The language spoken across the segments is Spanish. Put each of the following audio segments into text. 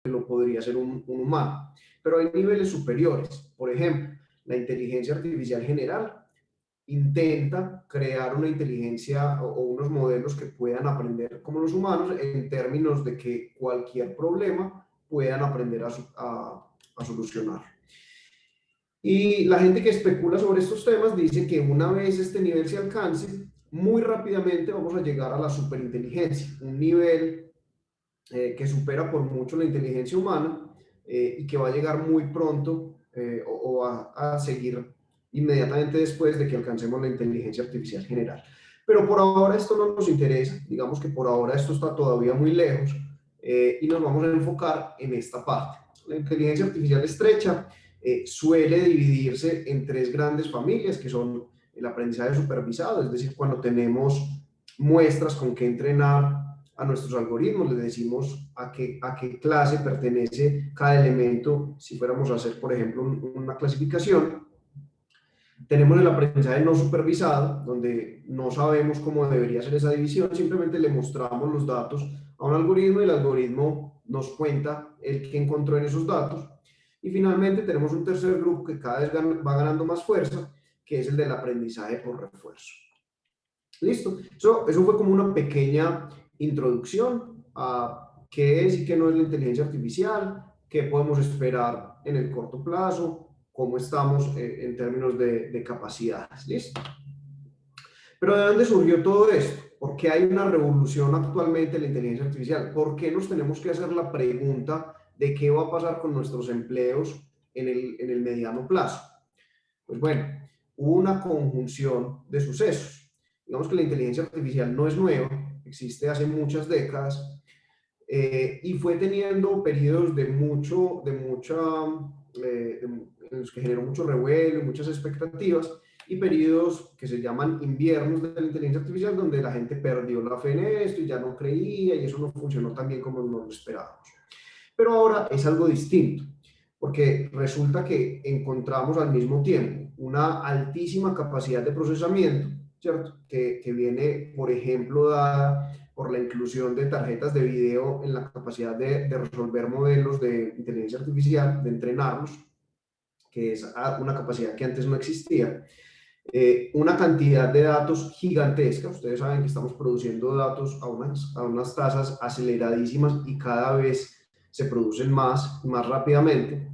lo podría hacer un humano. Pero hay niveles superiores. Por ejemplo, la inteligencia artificial general intenta crear una inteligencia o unos modelos que puedan aprender como los humanos en términos de que cualquier problema puedan aprender a solucionar. Y la gente que especula sobre estos temas dice que una vez este nivel se alcance, muy rápidamente vamos a llegar a la superinteligencia, un nivel que supera por mucho la inteligencia humana y que va a llegar muy pronto o va a seguir inmediatamente después de que alcancemos la inteligencia artificial general. Pero por ahora esto no nos interesa, digamos que por ahora esto está todavía muy lejos y nos vamos a enfocar en esta parte. La inteligencia artificial estrecha suele dividirse en tres grandes familias que son el aprendizaje supervisado, es decir, cuando tenemos muestras con que entrenar a nuestros algoritmos, les decimos a qué clase pertenece cada elemento, si fuéramos a hacer, por ejemplo, una clasificación. Tenemos el aprendizaje no supervisado, donde no sabemos cómo debería ser esa división, simplemente le mostramos los datos a un algoritmo y el algoritmo nos cuenta el que encontró en esos datos. Y finalmente tenemos un tercer grupo que cada vez va ganando más fuerza, que es el del aprendizaje por refuerzo. Listo. Eso fue como una pequeña introducción a qué es y qué no es la inteligencia artificial, qué podemos esperar en el corto plazo, cómo estamos en términos de capacidades. ¿Listo? Pero ¿de dónde surgió todo esto? ¿Por qué hay una revolución actualmente en la inteligencia artificial? ¿Por qué nos tenemos que hacer la pregunta de qué va a pasar con nuestros empleos en el mediano plazo? Pues bueno, hubo una conjunción de sucesos. Digamos que la inteligencia artificial no es nueva, existe hace muchas décadas y fue teniendo periodos en los que generó mucho revuelo, muchas expectativas, y periodos que se llaman inviernos de la inteligencia artificial, donde la gente perdió la fe en esto y ya no creía y eso no funcionó tan bien como nos lo esperábamos. Pero ahora es algo distinto, porque resulta que encontramos al mismo tiempo una altísima capacidad de procesamiento, ¿cierto? Que viene, por ejemplo, dada por la inclusión de tarjetas de video en la capacidad de resolver modelos de inteligencia artificial, de entrenarlos, que es una capacidad que antes no existía. Una cantidad de datos gigantesca. Ustedes saben que estamos produciendo datos a unas tasas aceleradísimas y cada vez se producen más y más rápidamente.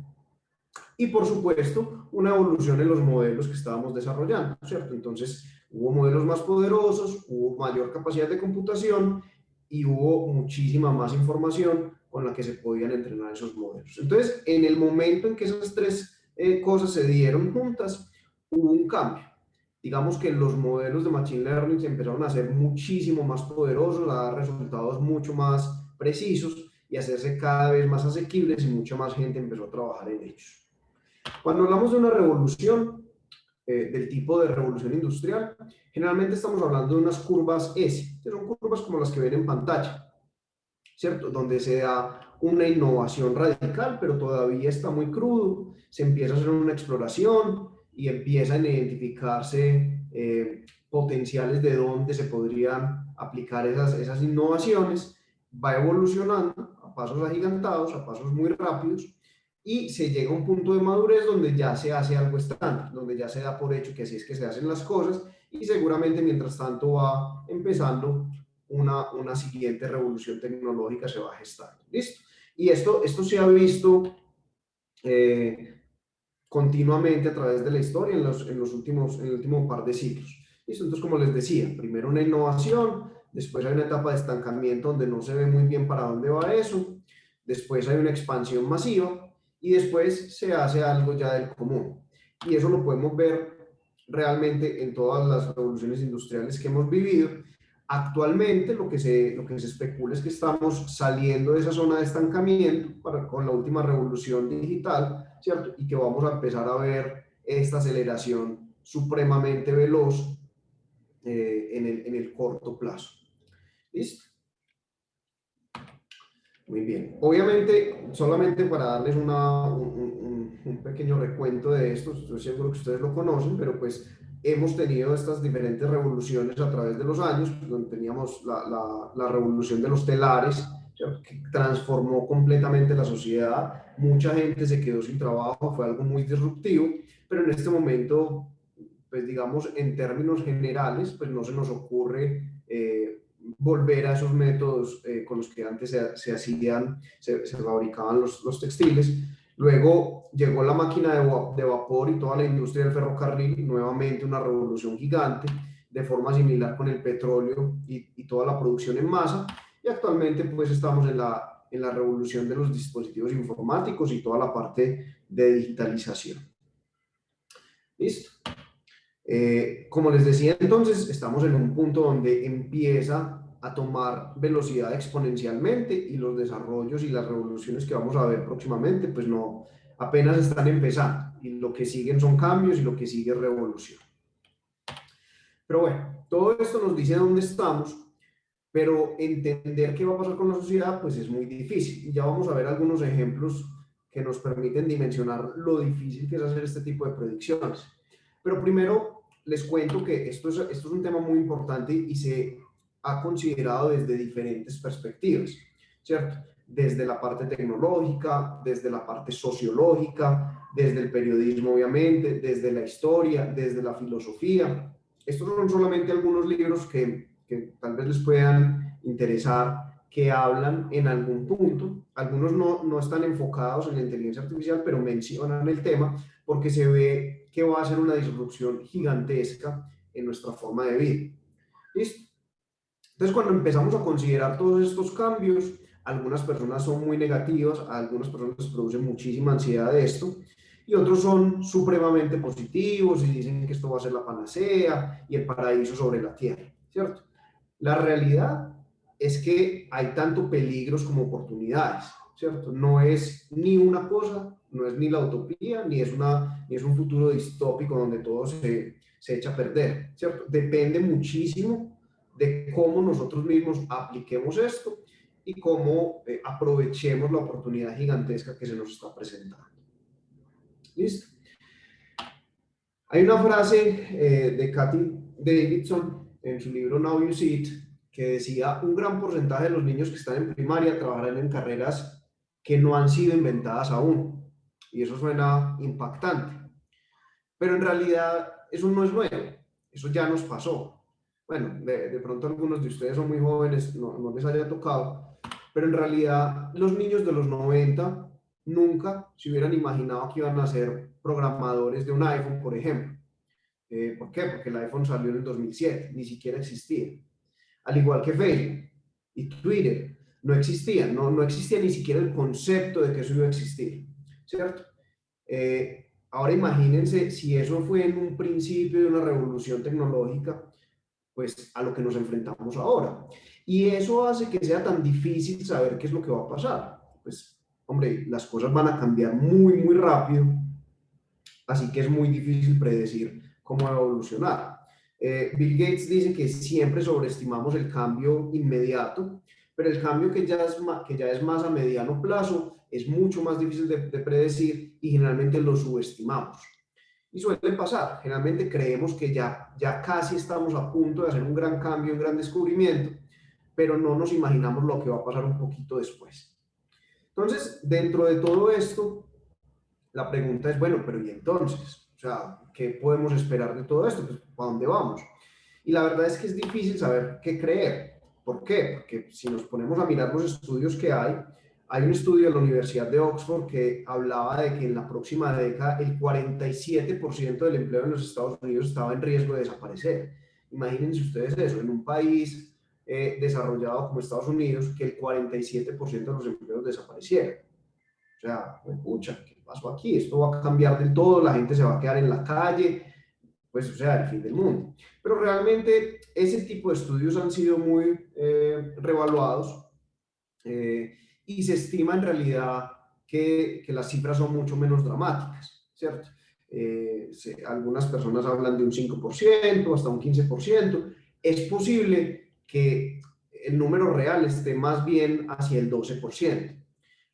Y por supuesto, una evolución en los modelos que estábamos desarrollando, ¿cierto? Entonces, hubo modelos más poderosos, hubo mayor capacidad de computación y hubo muchísima más información con la que se podían entrenar esos modelos. Entonces, en el momento en que esas tres cosas se dieron juntas, hubo un cambio. Digamos que los modelos de Machine Learning se empezaron a ser muchísimo más poderosos, a dar resultados mucho más precisos y a hacerse cada vez más asequibles y mucha más gente empezó a trabajar en ellos. Cuando hablamos de una revolución, del tipo de revolución industrial, generalmente estamos hablando de unas curvas S, que son curvas como las que ven en pantalla, ¿cierto? Donde se da una innovación radical, pero todavía está muy crudo, se empieza a hacer una exploración y empiezan a identificarse potenciales de dónde se podrían aplicar esas innovaciones, va evolucionando a pasos agigantados, a pasos muy rápidos, y se llega a un punto de madurez donde ya se hace algo estándar, donde ya se da por hecho que así es que se hacen las cosas y seguramente mientras tanto va empezando una siguiente revolución tecnológica se va gestando. ¿Listo? Y esto se ha visto continuamente a través de la historia en el último par de siglos. ¿Listo? Entonces, como les decía, primero una innovación, después hay una etapa de estancamiento donde no se ve muy bien para dónde va eso, después hay una expansión masiva y después se hace algo ya del común. Y eso lo podemos ver realmente en todas las revoluciones industriales que hemos vivido. Actualmente lo que se especula es que estamos saliendo de esa zona de estancamiento con la última revolución digital, ¿cierto? Y que vamos a empezar a ver esta aceleración supremamente veloz en el corto plazo. ¿Listo? Muy bien. Obviamente, solamente para darles un pequeño recuento de esto, estoy seguro que ustedes lo conocen, pero pues hemos tenido estas diferentes revoluciones a través de los años, donde teníamos la revolución de los telares, ¿cierto? Que transformó completamente la sociedad. Mucha gente se quedó sin trabajo, fue algo muy disruptivo, pero en este momento, pues digamos, en términos generales, pues no se nos ocurre volver a esos métodos con los que antes se fabricaban los textiles. Luego llegó la máquina de vapor y toda la industria del ferrocarril, nuevamente una revolución gigante, de forma similar con el petróleo y toda la producción en masa. Y actualmente pues estamos en la revolución de los dispositivos informáticos y toda la parte de digitalización. ¿Listo? Como les decía entonces, estamos en un punto donde empieza a tomar velocidad exponencialmente y los desarrollos y las revoluciones que vamos a ver próximamente, pues no, apenas están empezando y lo que siguen son cambios y lo que sigue es revolución. Pero bueno, todo esto nos dice dónde estamos, pero entender qué va a pasar con la sociedad pues es muy difícil y ya vamos a ver algunos ejemplos que nos permiten dimensionar lo difícil que es hacer este tipo de predicciones. Pero primero les cuento que esto es un tema muy importante y se ha considerado desde diferentes perspectivas, ¿cierto? Desde la parte tecnológica, desde la parte sociológica, desde el periodismo obviamente, desde la historia, desde la filosofía. Estos son solamente algunos libros que tal vez les puedan interesar, que hablan en algún punto. Algunos no están enfocados en la inteligencia artificial, pero mencionan el tema porque se ve que va a ser una disrupción gigantesca en nuestra forma de vida. ¿Listo? Entonces, cuando empezamos a considerar todos estos cambios, algunas personas son muy negativas, a algunas personas les produce muchísima ansiedad de esto, y otros son supremamente positivos y dicen que esto va a ser la panacea y el paraíso sobre la tierra, ¿cierto? La realidad es que hay tanto peligros como oportunidades, ¿cierto? No es ni una cosa, no es ni la utopía, ni es un futuro distópico donde todo se echa a perder, ¿cierto? Depende muchísimo de cómo nosotros mismos apliquemos esto y cómo aprovechemos la oportunidad gigantesca que se nos está presentando. ¿Listo? Hay una frase de Cathy Davidson en su libro Now You See It, que decía: un gran porcentaje de los niños que están en primaria trabajarán en carreras que no han sido inventadas aún. Y eso suena impactante. Pero en realidad eso no es nuevo, eso ya nos pasó. Bueno, de pronto algunos de ustedes son muy jóvenes, no les haya tocado, pero en realidad los niños de los 90 nunca se hubieran imaginado que iban a ser programadores de un iPhone, por ejemplo. ¿Por qué? Porque el iPhone salió en el 2007, ni siquiera existía. Al igual que Facebook y Twitter, no existían, no existía ni siquiera el concepto de que eso iba a existir, ¿cierto? Ahora imagínense si eso fue en un principio de una revolución tecnológica, pues a lo que nos enfrentamos ahora. Y eso hace que sea tan difícil saber qué es lo que va a pasar. Pues, hombre, las cosas van a cambiar muy, muy rápido, así que es muy difícil predecir cómo va a evolucionar. Bill Gates dice que siempre sobreestimamos el cambio inmediato, pero el cambio que ya es más a mediano plazo es mucho más difícil de predecir y generalmente lo subestimamos. Y suele pasar, generalmente creemos que ya casi estamos a punto de hacer un gran cambio, un gran descubrimiento, pero no nos imaginamos lo que va a pasar un poquito después. Entonces, dentro de todo esto, la pregunta es, bueno, pero ¿y entonces? O sea, ¿qué podemos esperar de todo esto? Pues, ¿para dónde vamos? Y la verdad es que es difícil saber qué creer. ¿Por qué? Porque si nos ponemos a mirar los estudios que hay un estudio de la Universidad de Oxford que hablaba de que en la próxima década el 47% del empleo en los Estados Unidos estaba en riesgo de desaparecer. Imagínense ustedes eso, en un país desarrollado como Estados Unidos, que el 47% de los empleos desaparecieran. O sea, pucha, ¿qué pasó aquí? Esto va a cambiar del todo, la gente se va a quedar en la calle, pues, o sea, el fin del mundo. Pero realmente ese tipo de estudios han sido muy revaluados y se estima en realidad que las cifras son mucho menos dramáticas, ¿cierto? Algunas personas hablan de un 5%, hasta un 15%. Es posible que el número real esté más bien hacia el 12%.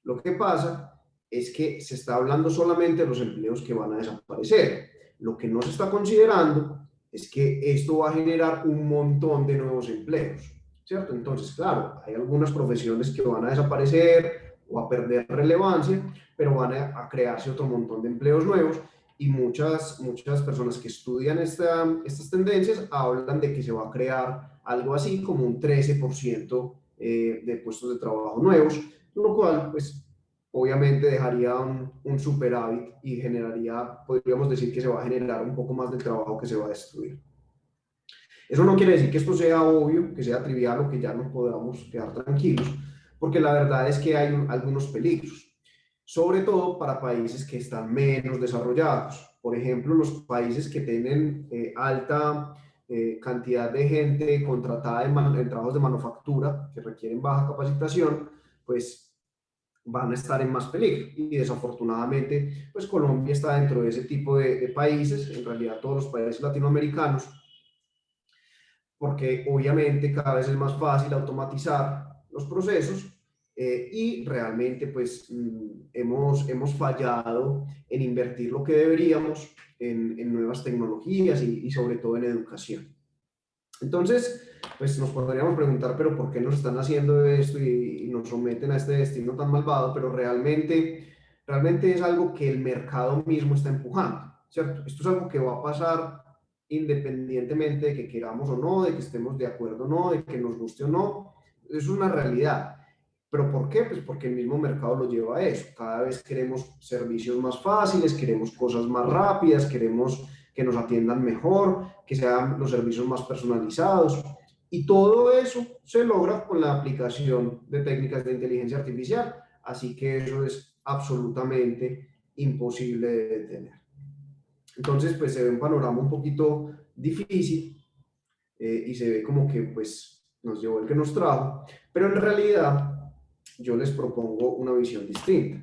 Lo que pasa es que se está hablando solamente de los empleos que van a desaparecer. Lo que no se está considerando es que esto va a generar un montón de nuevos empleos. ¿cierto? Entonces, claro, hay algunas profesiones que van a desaparecer o a perder relevancia, pero van a crearse otro montón de empleos nuevos y muchas personas que estudian estas tendencias hablan de que se va a crear algo así como un 13% de puestos de trabajo nuevos, lo cual, pues, obviamente dejaría un superávit y generaría, podríamos decir que se va a generar un poco más del trabajo que se va a destruir. Eso no quiere decir que esto sea obvio, que sea trivial o que ya nos podamos quedar tranquilos, porque la verdad es que hay algunos peligros, sobre todo para países que están menos desarrollados. Por ejemplo, los países que tienen alta cantidad de gente contratada en trabajos de manufactura que requieren baja capacitación, pues van a estar en más peligro. Y desafortunadamente, pues Colombia está dentro de ese tipo de países, en realidad todos los países latinoamericanos, porque obviamente cada vez es más fácil automatizar los procesos y realmente pues hemos fallado en invertir lo que deberíamos en nuevas tecnologías y sobre todo en educación. Entonces, pues nos podríamos preguntar, pero ¿por qué nos están haciendo esto y nos someten a este destino tan malvado? Pero realmente es algo que el mercado mismo está empujando, ¿cierto? Esto es algo que va a pasar independientemente de que queramos o no, de que estemos de acuerdo o no, de que nos guste o no. Es una realidad. ¿Pero por qué? Pues porque el mismo mercado lo lleva a eso. Cada vez queremos servicios más fáciles, queremos cosas más rápidas, queremos que nos atiendan mejor, que sean los servicios más personalizados. Y todo eso se logra con la aplicación de técnicas de inteligencia artificial. Así que eso es absolutamente imposible de detener. Entonces, pues se ve un panorama un poquito difícil y se ve como que pues nos llevó el que nos trajo, pero en realidad yo les propongo una visión distinta.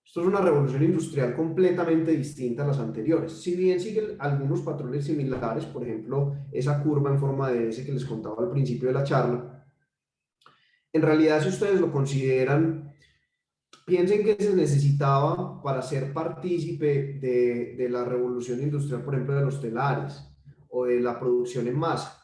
Esto es una revolución industrial completamente distinta a las anteriores. Si bien siguen algunos patrones similares, por ejemplo, esa curva en forma de S que les contaba al principio de la charla, en realidad si ustedes lo consideran, piensen que se necesitaba para ser partícipe de la revolución industrial, por ejemplo, de los telares o de la producción en masa.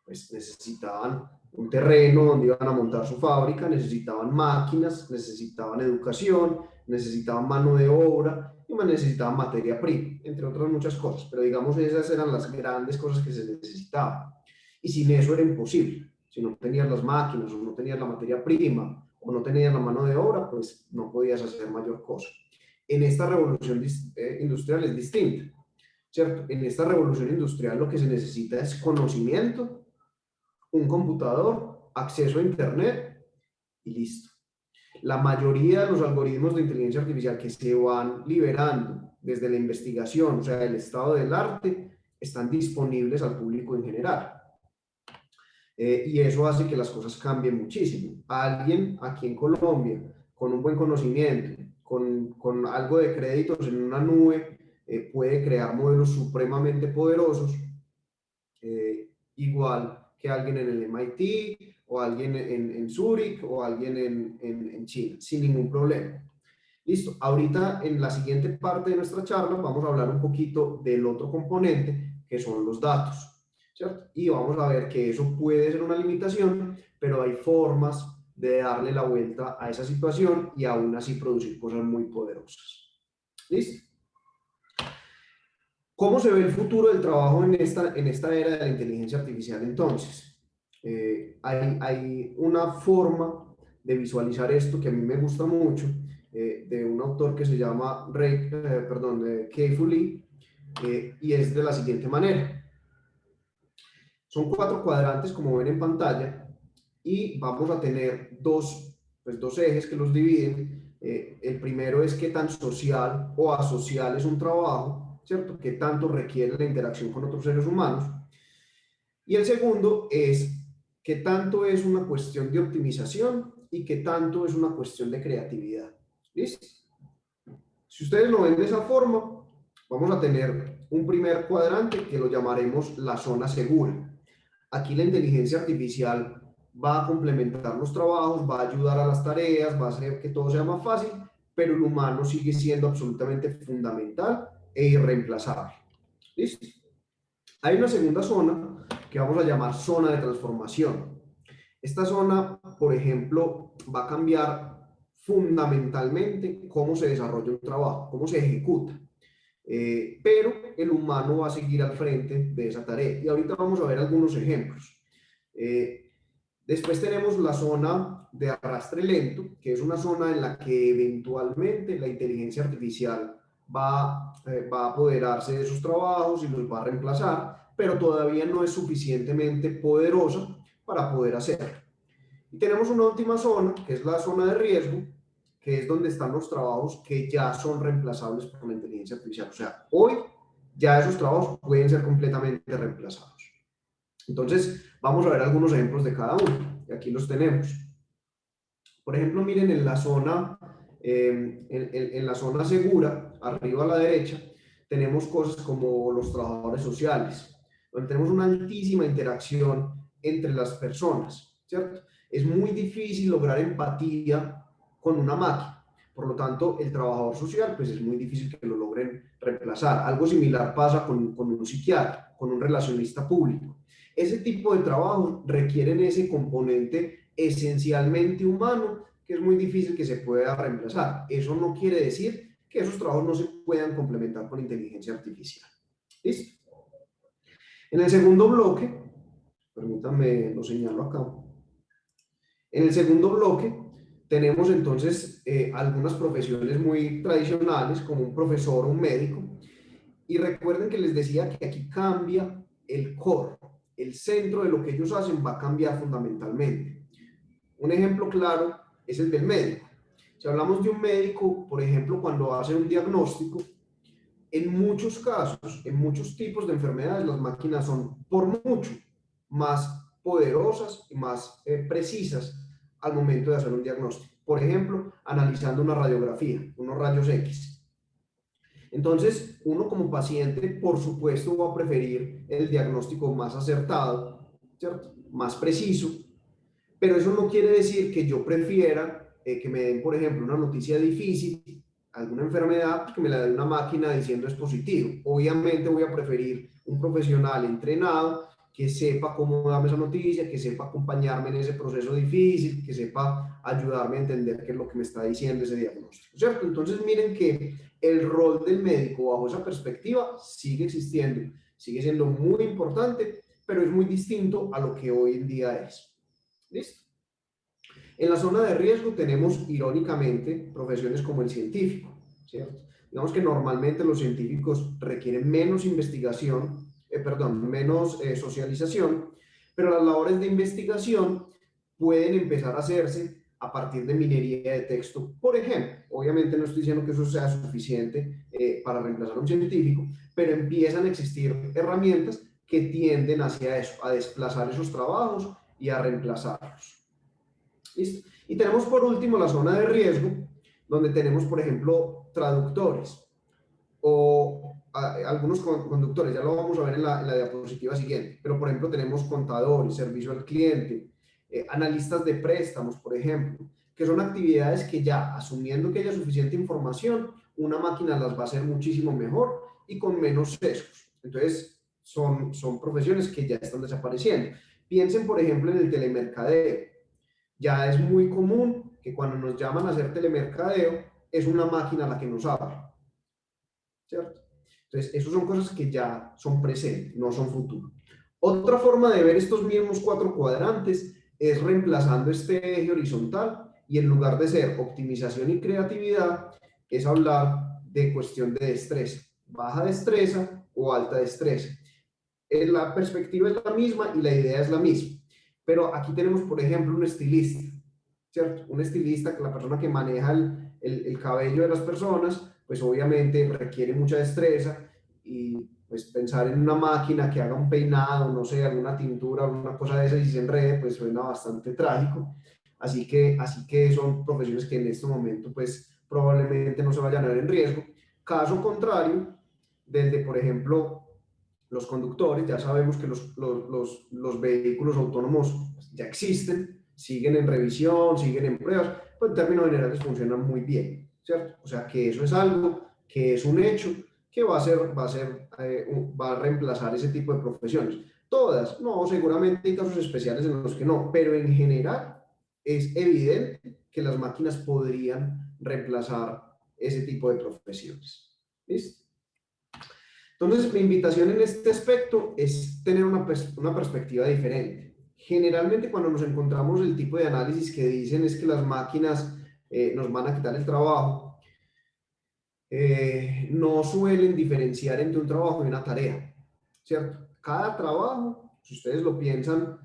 Pues necesitaban un terreno donde iban a montar su fábrica, necesitaban máquinas, necesitaban educación, necesitaban mano de obra y necesitaban materia prima, entre otras muchas cosas. Pero digamos, esas eran las grandes cosas que se necesitaban. Y sin eso era imposible. Si no tenías las máquinas o no tenías la materia prima o no tenías la mano de obra, pues no podías hacer mayor cosa. En esta revolución industrial es distinta, ¿cierto? En esta revolución industrial lo que se necesita es conocimiento, un computador, acceso a internet y listo. La mayoría de los algoritmos de inteligencia artificial que se van liberando desde la investigación, o sea, el estado del arte, están disponibles al público en general. Y eso hace que las cosas cambien muchísimo. Alguien aquí en Colombia, con un buen conocimiento, con algo de créditos en una nube, puede crear modelos supremamente poderosos, igual que alguien en el MIT o alguien en Zurich o alguien en China, sin ningún problema. Listo, ahorita en la siguiente parte de nuestra charla vamos a hablar un poquito del otro componente que son los datos, ¿cierto? Y vamos a ver que eso puede ser una limitación, pero hay formas de darle la vuelta a esa situación y aún así producir cosas muy poderosas. ¿Listo? ¿Cómo se ve el futuro del trabajo en esta era de la inteligencia artificial entonces? Hay una forma de visualizar esto que a mí me gusta mucho, de un autor que se llama Kei-Fu Lee, y es de la siguiente manera. Son 4 cuadrantes, como ven en pantalla, y vamos a tener dos ejes que los dividen. El primero es qué tan social o asocial es un trabajo, ¿cierto? Qué tanto requiere la interacción con otros seres humanos. Y el segundo es qué tanto es una cuestión de optimización y qué tanto es una cuestión de creatividad. ¿Listo? Si ustedes lo ven de esa forma, vamos a tener un primer cuadrante que lo llamaremos la zona segura. Aquí la inteligencia artificial va a complementar los trabajos, va a ayudar a las tareas, va a hacer que todo sea más fácil, pero el humano sigue siendo absolutamente fundamental e irreemplazable. ¿Listo? Hay una segunda zona que vamos a llamar zona de transformación. Esta zona, por ejemplo, va a cambiar fundamentalmente cómo se desarrolla un trabajo, cómo se ejecuta. Pero el humano va a seguir al frente de esa tarea. Y ahorita vamos a ver algunos ejemplos. Después tenemos la zona de arrastre lento, que es una zona en la que eventualmente la inteligencia artificial va a apoderarse de esos trabajos y los va a reemplazar, pero todavía no es suficientemente poderosa para poder hacerlo. Y tenemos una última zona, que es la zona de riesgo, que es donde están los trabajos que ya son reemplazables por la inteligencia artificial. O sea, hoy ya esos trabajos pueden ser completamente reemplazados. Entonces, vamos a ver algunos ejemplos de cada uno. Y aquí los tenemos. Por ejemplo, miren en la zona, en la zona segura, arriba a la derecha, tenemos cosas como los trabajadores sociales, donde tenemos una altísima interacción entre las personas, ¿cierto? Es muy difícil lograr empatía con una máquina. Por lo tanto, el trabajador social, pues es muy difícil que lo logren reemplazar. Algo similar pasa con un psiquiatra, con un relacionista público. Ese tipo de trabajos requieren ese componente esencialmente humano que es muy difícil que se pueda reemplazar. Eso no quiere decir que esos trabajos no se puedan complementar con inteligencia artificial. ¿Listo? En el segundo bloque, permítanme, lo señalo acá. En el segundo bloque tenemos entonces algunas profesiones muy tradicionales, como un profesor o un médico. Y recuerden que les decía que aquí cambia el core, el centro de lo que ellos hacen va a cambiar fundamentalmente. Un ejemplo claro es el del médico. Si hablamos de un médico, por ejemplo, cuando hace un diagnóstico, en muchos casos, en muchos tipos de enfermedades, las máquinas son por mucho más poderosas y más precisas al momento de hacer un diagnóstico. Por ejemplo, analizando una radiografía, unos rayos X. Entonces, uno como paciente, por supuesto, va a preferir el diagnóstico más acertado, ¿cierto? Más preciso, pero eso no quiere decir que yo prefiera que me den, por ejemplo, una noticia difícil, alguna enfermedad, que me la dé una máquina diciendo es positivo. Obviamente voy a preferir un profesional entrenado que sepa cómo darme esa noticia, que sepa acompañarme en ese proceso difícil, que sepa ayudarme a entender qué es lo que me está diciendo ese diagnóstico, ¿cierto? Entonces miren que el rol del médico bajo esa perspectiva sigue existiendo, sigue siendo muy importante, pero es muy distinto a lo que hoy en día es. ¿Listo? En la zona de riesgo tenemos, irónicamente, profesiones como el científico, ¿cierto? Digamos que normalmente los científicos requieren menos investigación, menos socialización, pero las labores de investigación pueden empezar a hacerse a partir de minería de texto, por ejemplo. Obviamente no estoy diciendo que eso sea suficiente para reemplazar a un científico, pero empiezan a existir herramientas que tienden hacia eso, a desplazar esos trabajos y a reemplazarlos. ¿Listo? Y tenemos por último la zona de riesgo, donde tenemos, por ejemplo, traductores o algunos conductores, ya lo vamos a ver en la diapositiva siguiente, pero por ejemplo tenemos contadores, servicio al cliente, analistas de préstamos, por ejemplo, que son actividades que ya, asumiendo que haya suficiente información, una máquina las va a hacer muchísimo mejor y con menos sesgos. Entonces, son profesiones que ya están desapareciendo. Piensen, por ejemplo, en el telemercadeo. Ya es muy común que cuando nos llaman a hacer telemercadeo, es una máquina la que nos habla, ¿cierto? Entonces, esas son cosas que ya son presentes, no son futuro. Otra forma de ver estos mismos 4 cuadrantes es reemplazando este eje horizontal y en lugar de ser optimización y creatividad, es hablar de cuestión de destreza, baja destreza o alta destreza. La perspectiva es la misma y la idea es la misma. Pero aquí tenemos, por ejemplo, un estilista, ¿cierto? Un estilista, la persona que maneja el cabello de las personas, pues obviamente requiere mucha destreza y pues pensar en una máquina que haga un peinado, no sé, alguna tintura, alguna cosa de esa y se enrede, pues suena bastante trágico. Así que son profesiones que en este momento pues probablemente no se vayan a ver en riesgo. Caso contrario, desde por ejemplo los conductores, ya sabemos que los vehículos autónomos ya existen, siguen en revisión, siguen en pruebas, pero en términos generales funcionan muy bien, ¿cierto? O sea que eso es algo que es un hecho que va a reemplazar ese tipo de profesiones. Todas, no, seguramente hay casos especiales en los que no, pero en general es evidente que las máquinas podrían reemplazar ese tipo de profesiones. ¿Listo? Entonces, mi invitación en este aspecto es tener una perspectiva diferente. Generalmente cuando nos encontramos el tipo de análisis que dicen es que las máquinas nos van a quitar el trabajo, no suelen diferenciar entre un trabajo y una tarea, ¿cierto? Cada trabajo, si ustedes lo piensan,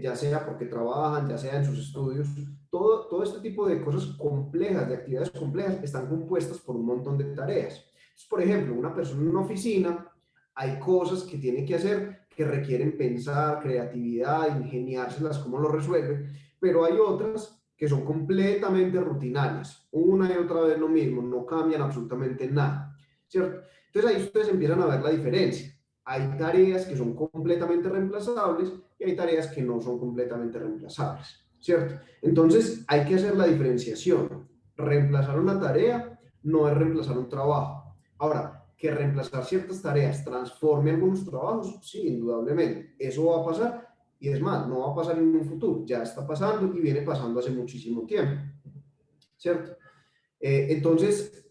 ya sea porque trabajan, ya sea en sus estudios, todo este tipo de cosas complejas, de actividades complejas, están compuestas por un montón de tareas. Entonces, por ejemplo, una persona en una oficina, hay cosas que tiene que hacer que requieren pensar, creatividad, ingeniárselas, cómo lo resuelve, pero hay otras que son completamente rutinarias, una y otra vez lo mismo, no cambian absolutamente nada, ¿cierto? Entonces ahí ustedes empiezan a ver la diferencia. Hay tareas que son completamente reemplazables y hay tareas que no son completamente reemplazables, ¿cierto? Entonces hay que hacer la diferenciación. Reemplazar una tarea no es reemplazar un trabajo. Ahora, que reemplazar ciertas tareas transforme algunos trabajos, sí, indudablemente, eso va a pasar. Y es más, no va a pasar en un futuro, ya está pasando y viene pasando hace muchísimo tiempo, ¿cierto? Entonces,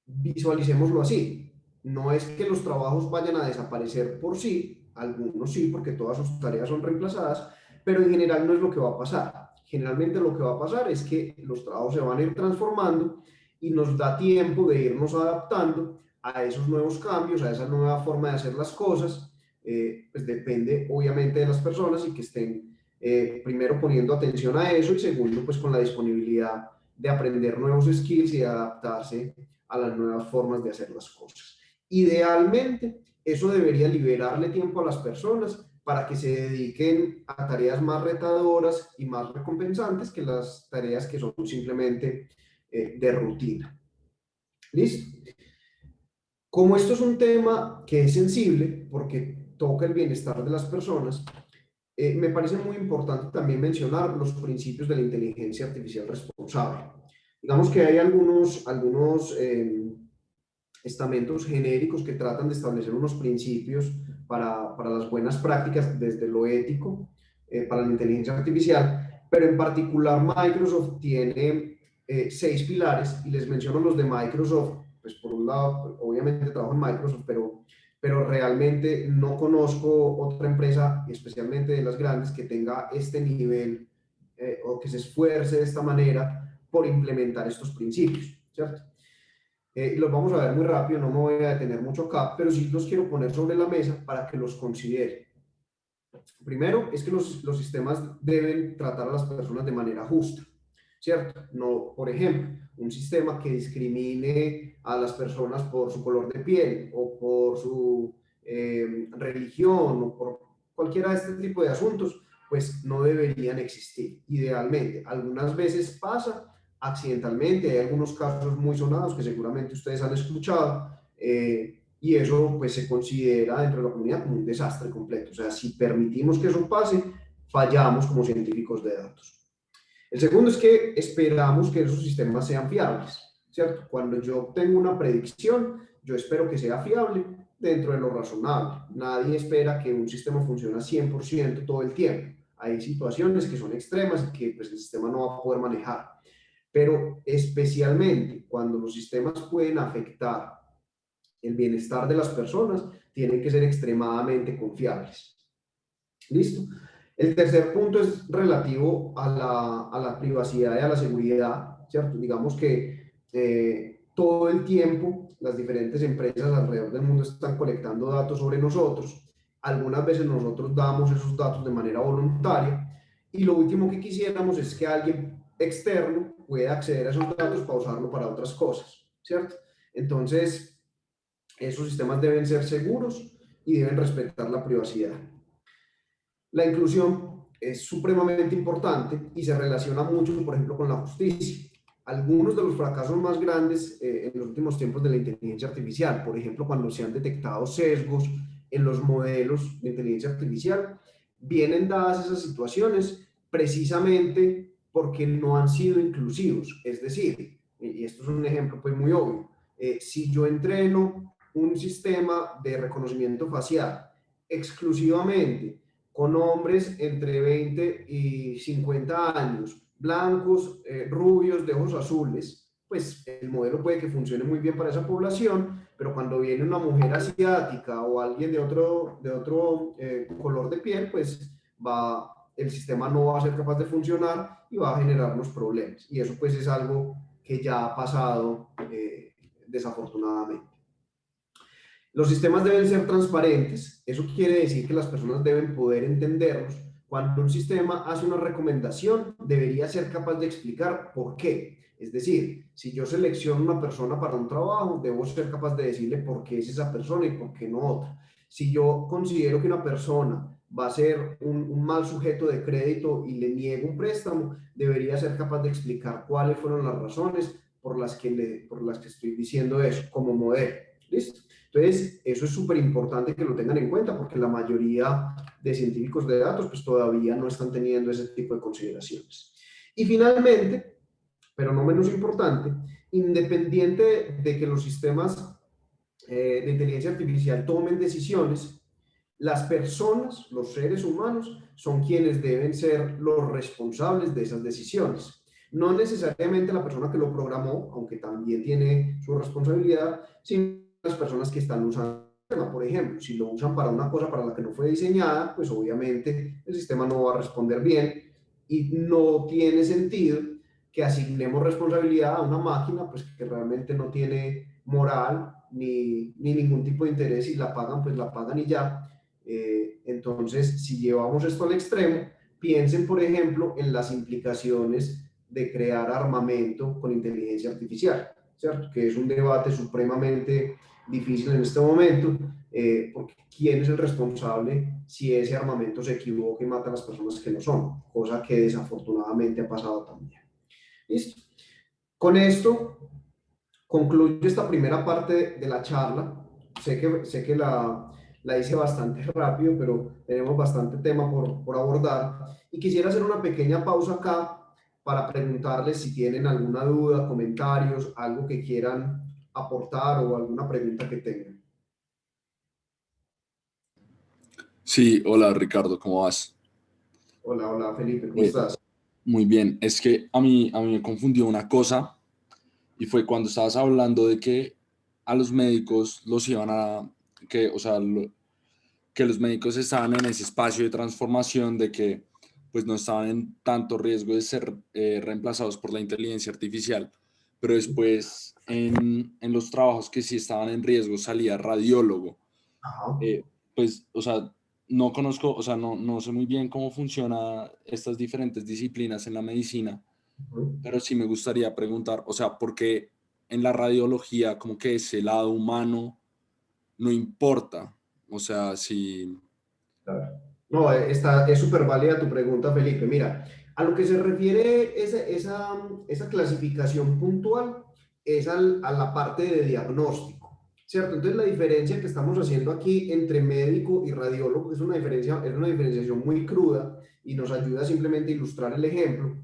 visualicémoslo así. No es que los trabajos vayan a desaparecer por sí, algunos sí, porque todas sus tareas son reemplazadas, pero en general no es lo que va a pasar. Generalmente lo que va a pasar es que los trabajos se van a ir transformando y nos da tiempo de irnos adaptando a esos nuevos cambios, a esa nueva forma de hacer las cosas. Pues depende obviamente de las personas y que estén primero poniendo atención a eso y segundo pues con la disponibilidad de aprender nuevos skills y de adaptarse a las nuevas formas de hacer las cosas. Idealmente, eso debería liberarle tiempo a las personas para que se dediquen a tareas más retadoras y más recompensantes que las tareas que son simplemente de rutina. ¿Listo? Como esto es un tema que es sensible porque toca el bienestar de las personas, me parece muy importante también mencionar los principios de la inteligencia artificial responsable. Digamos que hay algunos estamentos genéricos que tratan de establecer unos principios para las buenas prácticas desde lo ético para la inteligencia artificial, pero en particular Microsoft tiene 6 pilares y les menciono los de Microsoft, pues por un lado, obviamente trabajo en Microsoft, pero realmente no conozco otra empresa, especialmente de las grandes, que tenga este nivel o que se esfuerce de esta manera por implementar estos principios, ¿cierto? Los vamos a ver muy rápido, no me voy a detener mucho acá, pero sí los quiero poner sobre la mesa para que los consideren. Primero, es que los sistemas deben tratar a las personas de manera justa, ¿cierto? No, por ejemplo, un sistema que discrimine a las personas por su color de piel o por su religión o por cualquiera de este tipo de asuntos, pues no deberían existir, idealmente. Algunas veces pasa accidentalmente, hay algunos casos muy sonados que seguramente ustedes han escuchado, y eso pues se considera dentro de la comunidad como un desastre completo. O sea, si permitimos que eso pase, fallamos como científicos de datos. El segundo es que esperamos que esos sistemas sean fiables, ¿cierto? Cuando yo tengo una predicción, yo espero que sea fiable dentro de lo razonable. Nadie espera que un sistema funcione a 100% todo el tiempo. Hay situaciones que son extremas y que pues, el sistema no va a poder manejar. Pero especialmente cuando los sistemas pueden afectar el bienestar de las personas, tienen que ser extremadamente confiables. ¿Listo? El tercer punto es relativo a la privacidad y a la seguridad, ¿cierto? Digamos que todo el tiempo las diferentes empresas alrededor del mundo están colectando datos sobre nosotros. Algunas veces nosotros damos esos datos de manera voluntaria y lo último que quisiéramos es que alguien externo pueda acceder a esos datos para usarlo para otras cosas, ¿cierto? Entonces, esos sistemas deben ser seguros y deben respetar la privacidad. La inclusión es supremamente importante y se relaciona mucho, por ejemplo, con la justicia. Algunos de los fracasos más grandes en los últimos tiempos de la inteligencia artificial, por ejemplo, cuando se han detectado sesgos en los modelos de inteligencia artificial, vienen dadas esas situaciones precisamente porque no han sido inclusivos. Es decir, y esto es un ejemplo pues muy obvio, si yo entreno un sistema de reconocimiento facial exclusivamente con hombres entre 20 y 50 años, blancos, rubios, de ojos azules, pues el modelo puede que funcione muy bien para esa población, pero cuando viene una mujer asiática o alguien de otro color de piel, pues el sistema no va a ser capaz de funcionar y va a generarnos problemas. Y eso pues es algo que ya ha pasado desafortunadamente. Los sistemas deben ser transparentes. Eso quiere decir que las personas deben poder entenderlos. Cuando un sistema hace una recomendación, debería ser capaz de explicar por qué. Es decir, si yo selecciono una persona para un trabajo, debo ser capaz de decirle por qué es esa persona y por qué no otra. Si yo considero que una persona va a ser un mal sujeto de crédito y le niego un préstamo, debería ser capaz de explicar cuáles fueron las razones por las que estoy diciendo eso como modelo. ¿Listo? Entonces, eso es súper importante que lo tengan en cuenta porque la mayoría de científicos de datos pues todavía no están teniendo ese tipo de consideraciones. Y finalmente, pero no menos importante, independiente de que los sistemas de inteligencia artificial tomen decisiones, las personas, los seres humanos, son quienes deben ser los responsables de esas decisiones. No necesariamente la persona que lo programó, aunque también tiene su responsabilidad, sino las personas que están usando el sistema. Por ejemplo, si lo usan para una cosa para la que no fue diseñada, pues obviamente el sistema no va a responder bien y no tiene sentido que asignemos responsabilidad a una máquina pues que realmente no tiene moral ni ningún tipo de interés. Si la pagan, pues la pagan y ya. Entonces, si llevamos esto al extremo, piensen, por ejemplo, en las implicaciones de crear armamento con inteligencia artificial, ¿cierto? Que es un debate supremamente difícil en este momento, porque ¿quién es el responsable si ese armamento se equivoca y mata a las personas que no son? Cosa que desafortunadamente ha pasado también. ¿Listo? Con esto concluyo esta primera parte de la charla. Sé que la hice bastante rápido, pero tenemos bastante tema por abordar. Y quisiera hacer una pequeña pausa acá para preguntarles si tienen alguna duda, comentarios, algo que quieran aportar o alguna pregunta que tengan. Sí, hola Ricardo, ¿cómo vas? Hola, hola Felipe, ¿cómo Eh, estás? Muy bien, es que a mí me confundió una cosa y fue cuando estabas hablando de que a los médicos los iban a, que, o sea, que los médicos estaban en ese espacio de transformación de que pues no estaban en tanto riesgo de ser reemplazados por la inteligencia artificial, pero después en los trabajos que sí estaban en riesgo salía radiólogo. Ajá. eh, pues, o sea, no conozco, o sea, no sé muy bien cómo funcionan estas diferentes disciplinas en la medicina, Ujú. pero sí me gustaría preguntar, o sea, ¿por qué en la radiología como que ese lado humano no importa? O sea, si... Claro. No, es súper válida tu pregunta, Felipe. Mira, a lo que se refiere esa clasificación puntual es a la parte de diagnóstico, ¿cierto? Entonces, la diferencia que estamos haciendo aquí entre médico y radiólogo es una diferenciación muy cruda y nos ayuda simplemente a ilustrar el ejemplo.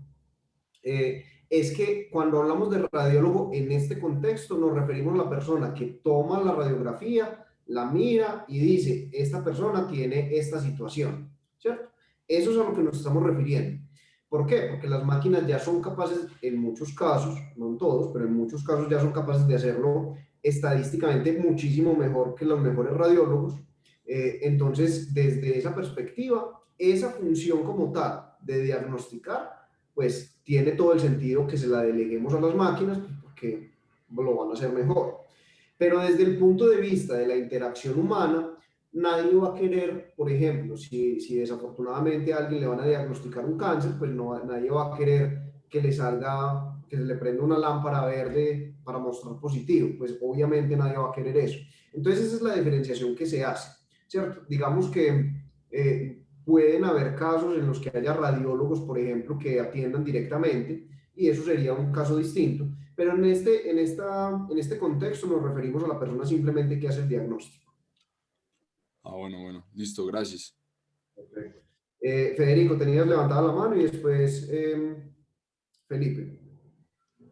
Es que cuando hablamos de radiólogo en este contexto nos referimos a la persona que toma la radiografía, la mira y dice, esta persona tiene esta situación, ¿cierto? Eso es a lo que nos estamos refiriendo. ¿Por qué? Porque las máquinas ya son capaces, en muchos casos, no en todos, pero en muchos casos ya son capaces de hacerlo estadísticamente muchísimo mejor que los mejores radiólogos. Entonces, desde esa perspectiva, esa función como tal de diagnosticar pues tiene todo el sentido que se la deleguemos a las máquinas porque lo van a hacer mejor. Pero desde el punto de vista de la interacción humana, nadie va a querer, por ejemplo, si desafortunadamente a alguien le van a diagnosticar un cáncer, pues no, nadie va a querer que le salga, que se le prenda una lámpara verde para mostrar positivo, pues obviamente nadie va a querer eso. Entonces esa es la diferenciación que se hace, ¿cierto? Digamos que pueden haber casos en los que haya radiólogos, por ejemplo, que atiendan directamente, y eso sería un caso distinto. Pero en este contexto nos referimos a la persona simplemente que hace el diagnóstico. Ah, bueno, listo, gracias. Perfecto. Federico, tenías levantada la mano y después Felipe.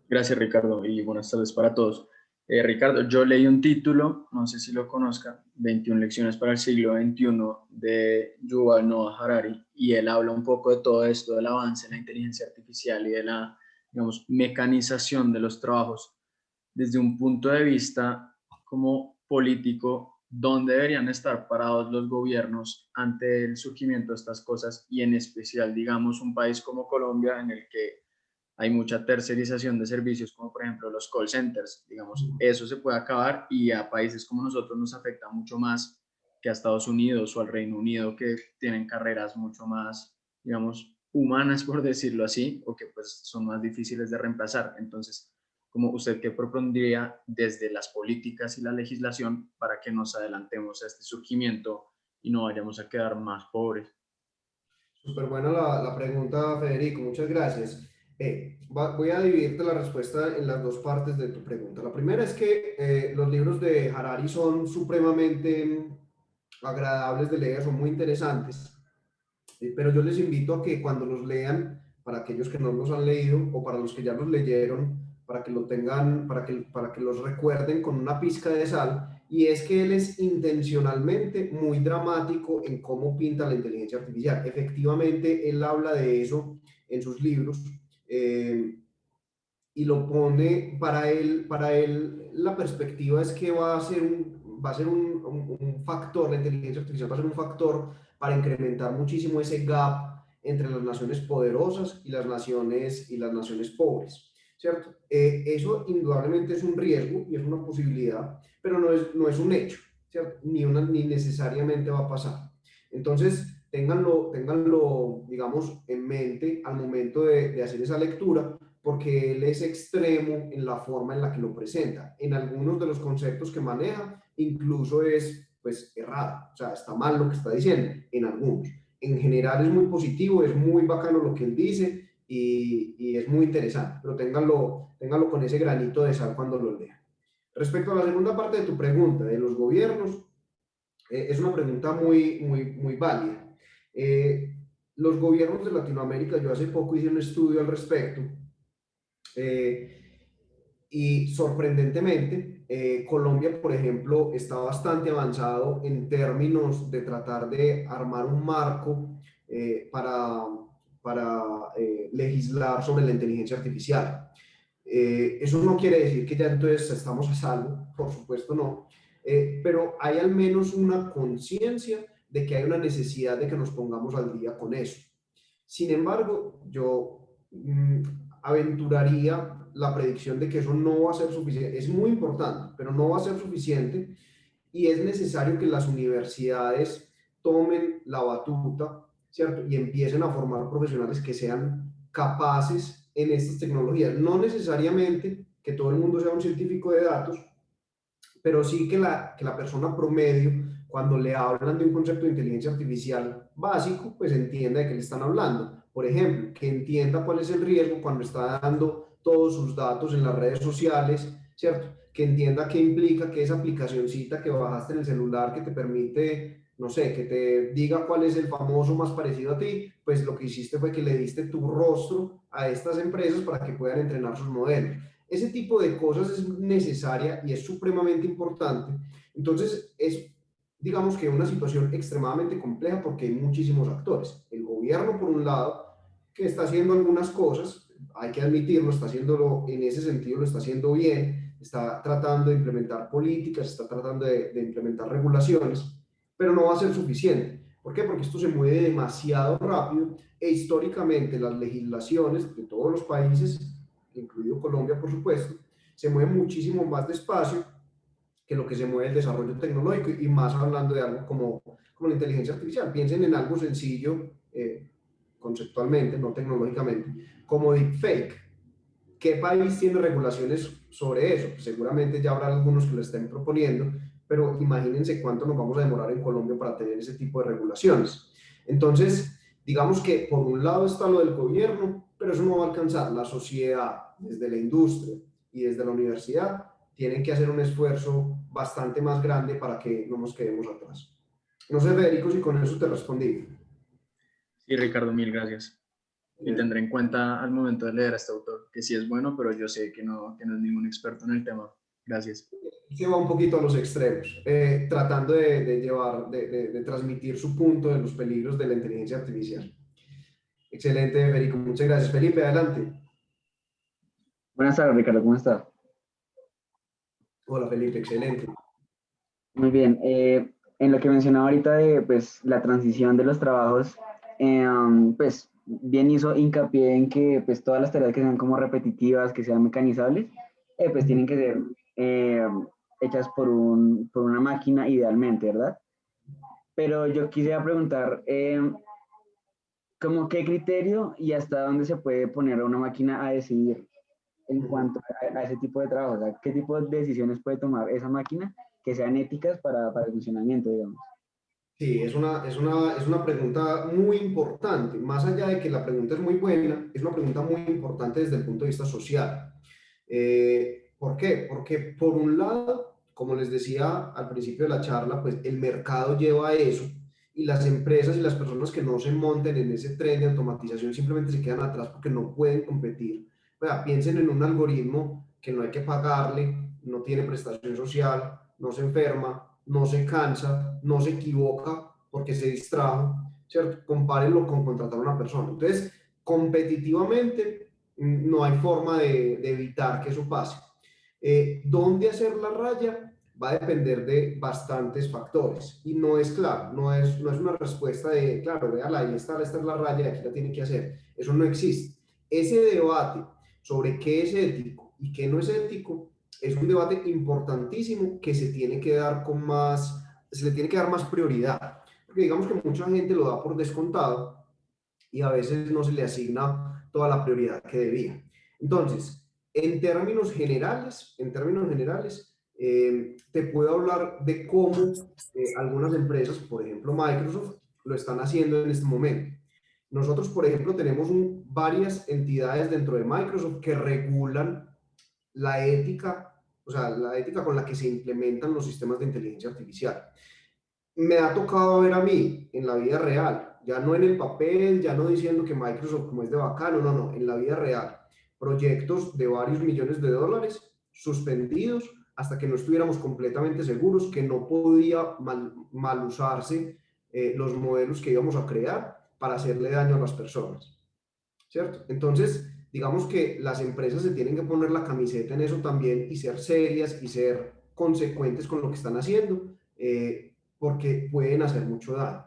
Gracias, Ricardo, y buenas tardes para todos. Ricardo, yo leí un título, no sé si lo conozca, 21 lecciones para el siglo XXI de Yuval Noah Harari, y él habla un poco de todo esto, del avance de la inteligencia artificial y de la, digamos, mecanización de los trabajos desde un punto de vista como político, dónde deberían estar parados los gobiernos ante el surgimiento de estas cosas y en especial, digamos, un país como Colombia en el que hay mucha tercerización de servicios, como por ejemplo los call centers, digamos, eso se puede acabar y a países como nosotros nos afecta mucho más que a Estados Unidos o al Reino Unido, que tienen carreras mucho más, digamos, humanas, por decirlo así, o que pues son más difíciles de reemplazar. Entonces, como usted, ¿qué propondría desde las políticas y la legislación para que nos adelantemos a este surgimiento y no vayamos a quedar más pobres? Súper buena la pregunta, Federico, muchas gracias. Voy a dividirte la respuesta en las dos partes de tu pregunta. La primera es que los libros de Harari son supremamente agradables de leer, son muy interesantes, pero yo les invito a que cuando los lean, para aquellos que no los han leído o para los que ya los leyeron, para que lo tengan, para que los recuerden con una pizca de sal, y es que él es intencionalmente muy dramático en cómo pinta la inteligencia artificial. Efectivamente, él habla de eso en sus libros, eh, y lo pone, para él la perspectiva es que va a ser un factor, la inteligencia artificial va a ser un factor para incrementar muchísimo ese gap entre las naciones poderosas y las naciones pobres, ¿cierto? Eso indudablemente es un riesgo y es una posibilidad, pero no es un hecho, ¿cierto? Ni necesariamente va a pasar. Entonces, ténganlo, digamos, en mente al momento de hacer esa lectura, porque él es extremo en la forma en la que lo presenta. En algunos de los conceptos que maneja, incluso es, pues, errado, o sea, está mal lo que está diciendo, en algunos. En general es muy positivo, es muy bacano lo que él dice y es muy interesante, pero ténganlo con ese granito de sal cuando lo lean. Respecto a la segunda parte de tu pregunta, de los gobiernos, es una pregunta muy válida. Los gobiernos de Latinoamérica, yo hace poco hice un estudio al respecto, eh, y sorprendentemente, Colombia, por ejemplo, está bastante avanzado en términos de tratar de armar un marco para legislar sobre la inteligencia artificial. Eso no quiere decir que ya entonces estamos a salvo, por supuesto no, pero hay al menos una conciencia de que hay una necesidad de que nos pongamos al día con eso. Sin embargo, yo aventuraría la predicción de que eso no va a ser suficiente. Es muy importante, pero no va a ser suficiente y es necesario que las universidades tomen la batuta, ¿cierto? Y empiecen a formar profesionales que sean capaces en estas tecnologías. No necesariamente que todo el mundo sea un científico de datos, pero sí que la persona promedio, cuando le hablan de un concepto de inteligencia artificial básico, pues entienda de qué le están hablando. Por ejemplo, que entienda cuál es el riesgo cuando está dando todos sus datos en las redes sociales, ¿cierto? Que entienda qué implica que esa aplicacioncita que bajaste en el celular que te permite, no sé, que te diga cuál es el famoso más parecido a ti, pues lo que hiciste fue que le diste tu rostro a estas empresas para que puedan entrenar sus modelos. Ese tipo de cosas es necesaria y es supremamente importante. Entonces, es, digamos que una situación extremadamente compleja porque hay muchísimos actores. El gobierno, por un lado, que está haciendo algunas cosas, hay que admitirlo, está haciéndolo en ese sentido, lo está haciendo bien, está tratando de implementar políticas, está tratando de implementar regulaciones, pero no va a ser suficiente. ¿Por qué? Porque esto se mueve demasiado rápido e históricamente las legislaciones de todos los países, incluido Colombia, por supuesto, se mueve muchísimo más despacio que lo que se mueve el desarrollo tecnológico y más hablando de algo como la inteligencia artificial. Piensen en algo sencillo, conceptualmente, no tecnológicamente, como deepfake. ¿Qué país tiene regulaciones sobre eso? Pues seguramente ya habrá algunos que lo estén proponiendo, pero imagínense cuánto nos vamos a demorar en Colombia para tener ese tipo de regulaciones. Entonces, digamos que por un lado está lo del gobierno, pero eso no va a alcanzar. La sociedad, desde la industria y desde la universidad, tienen que hacer un esfuerzo bastante más grande para que no nos quedemos atrás. No sé, Federico, si con eso te respondí. Sí, Ricardo, mil gracias. Y tendré en cuenta al momento de leer a este autor, que sí es bueno, pero yo sé que no es ningún experto en el tema. Gracias. Se va un poquito a los extremos, tratando de llevar, de transmitir su punto de los peligros de la inteligencia artificial. Excelente, Federico. Muchas gracias. Felipe, adelante. Buenas tardes, Ricardo, ¿cómo estás? Hola, Felipe, excelente. Muy bien. En lo que mencionaba ahorita de pues, la transición de los trabajos, pues bien hizo hincapié en que pues, todas las tareas que sean como repetitivas, que sean mecanizables, pues tienen que ser hechas por una máquina idealmente, ¿verdad? Pero yo quisiera preguntar, ¿cómo qué criterio y hasta dónde se puede poner a una máquina a decidir en cuanto a ese tipo de trabajo? O sea, ¿qué tipo de decisiones puede tomar esa máquina que sean éticas para el funcionamiento, digamos? Sí, es una pregunta muy importante. Más allá de que la pregunta es muy buena, es una pregunta muy importante desde el punto de vista social. ¿Por qué? Porque por un lado, como les decía al principio de la charla, pues el mercado lleva a eso y las empresas y las personas que no se monten en ese tren de automatización simplemente se quedan atrás porque no pueden competir. O sea, piensen en un algoritmo que no hay que pagarle, no tiene prestación social, no se enferma, no se cansa, no se equivoca porque se distrajo, ¿cierto? Compárenlo con contratar a una persona. Entonces, competitivamente, no hay forma de evitar que eso pase. ¿Dónde hacer la raya? Va a depender de bastantes factores y no es claro, no es una respuesta de, claro, véala, ahí está, esta es la raya, aquí la tiene que hacer. Eso no existe. Ese debate sobre qué es ético y qué no es ético es un debate importantísimo que se tiene que dar con más, se le tiene que dar más prioridad, porque digamos que mucha gente lo da por descontado y a veces no se le asigna toda la prioridad que debía. Entonces, en términos generales, te puedo hablar de cómo algunas empresas, por ejemplo Microsoft, lo están haciendo en este momento. Nosotros, por ejemplo, tenemos varias entidades dentro de Microsoft que regulan la ética, o sea, la ética con la que se implementan los sistemas de inteligencia artificial. Me ha tocado ver a mí en la vida real, ya no en el papel, ya no diciendo que Microsoft como es de bacano, no, no, en la vida real, proyectos de varios millones de dólares suspendidos hasta que no estuviéramos completamente seguros que no podía mal usarse los modelos que íbamos a crear para hacerle daño a las personas, ¿cierto? Entonces, digamos que las empresas se tienen que poner la camiseta en eso también y ser serias y ser consecuentes con lo que están haciendo, porque pueden hacer mucho daño.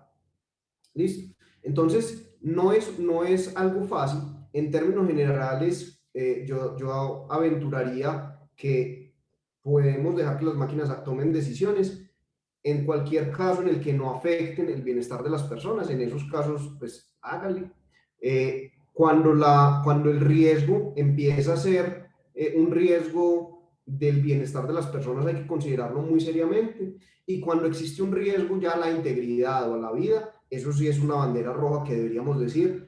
¿Listo? Entonces, no es algo fácil. En términos generales, yo aventuraría que podemos dejar que las máquinas tomen decisiones en cualquier caso en el que no afecten el bienestar de las personas. En esos casos, pues hágale. Cuando el riesgo empieza a ser un riesgo del bienestar de las personas, hay que considerarlo muy seriamente. Y cuando existe un riesgo ya a la integridad o a la vida, eso sí es una bandera roja que deberíamos decir,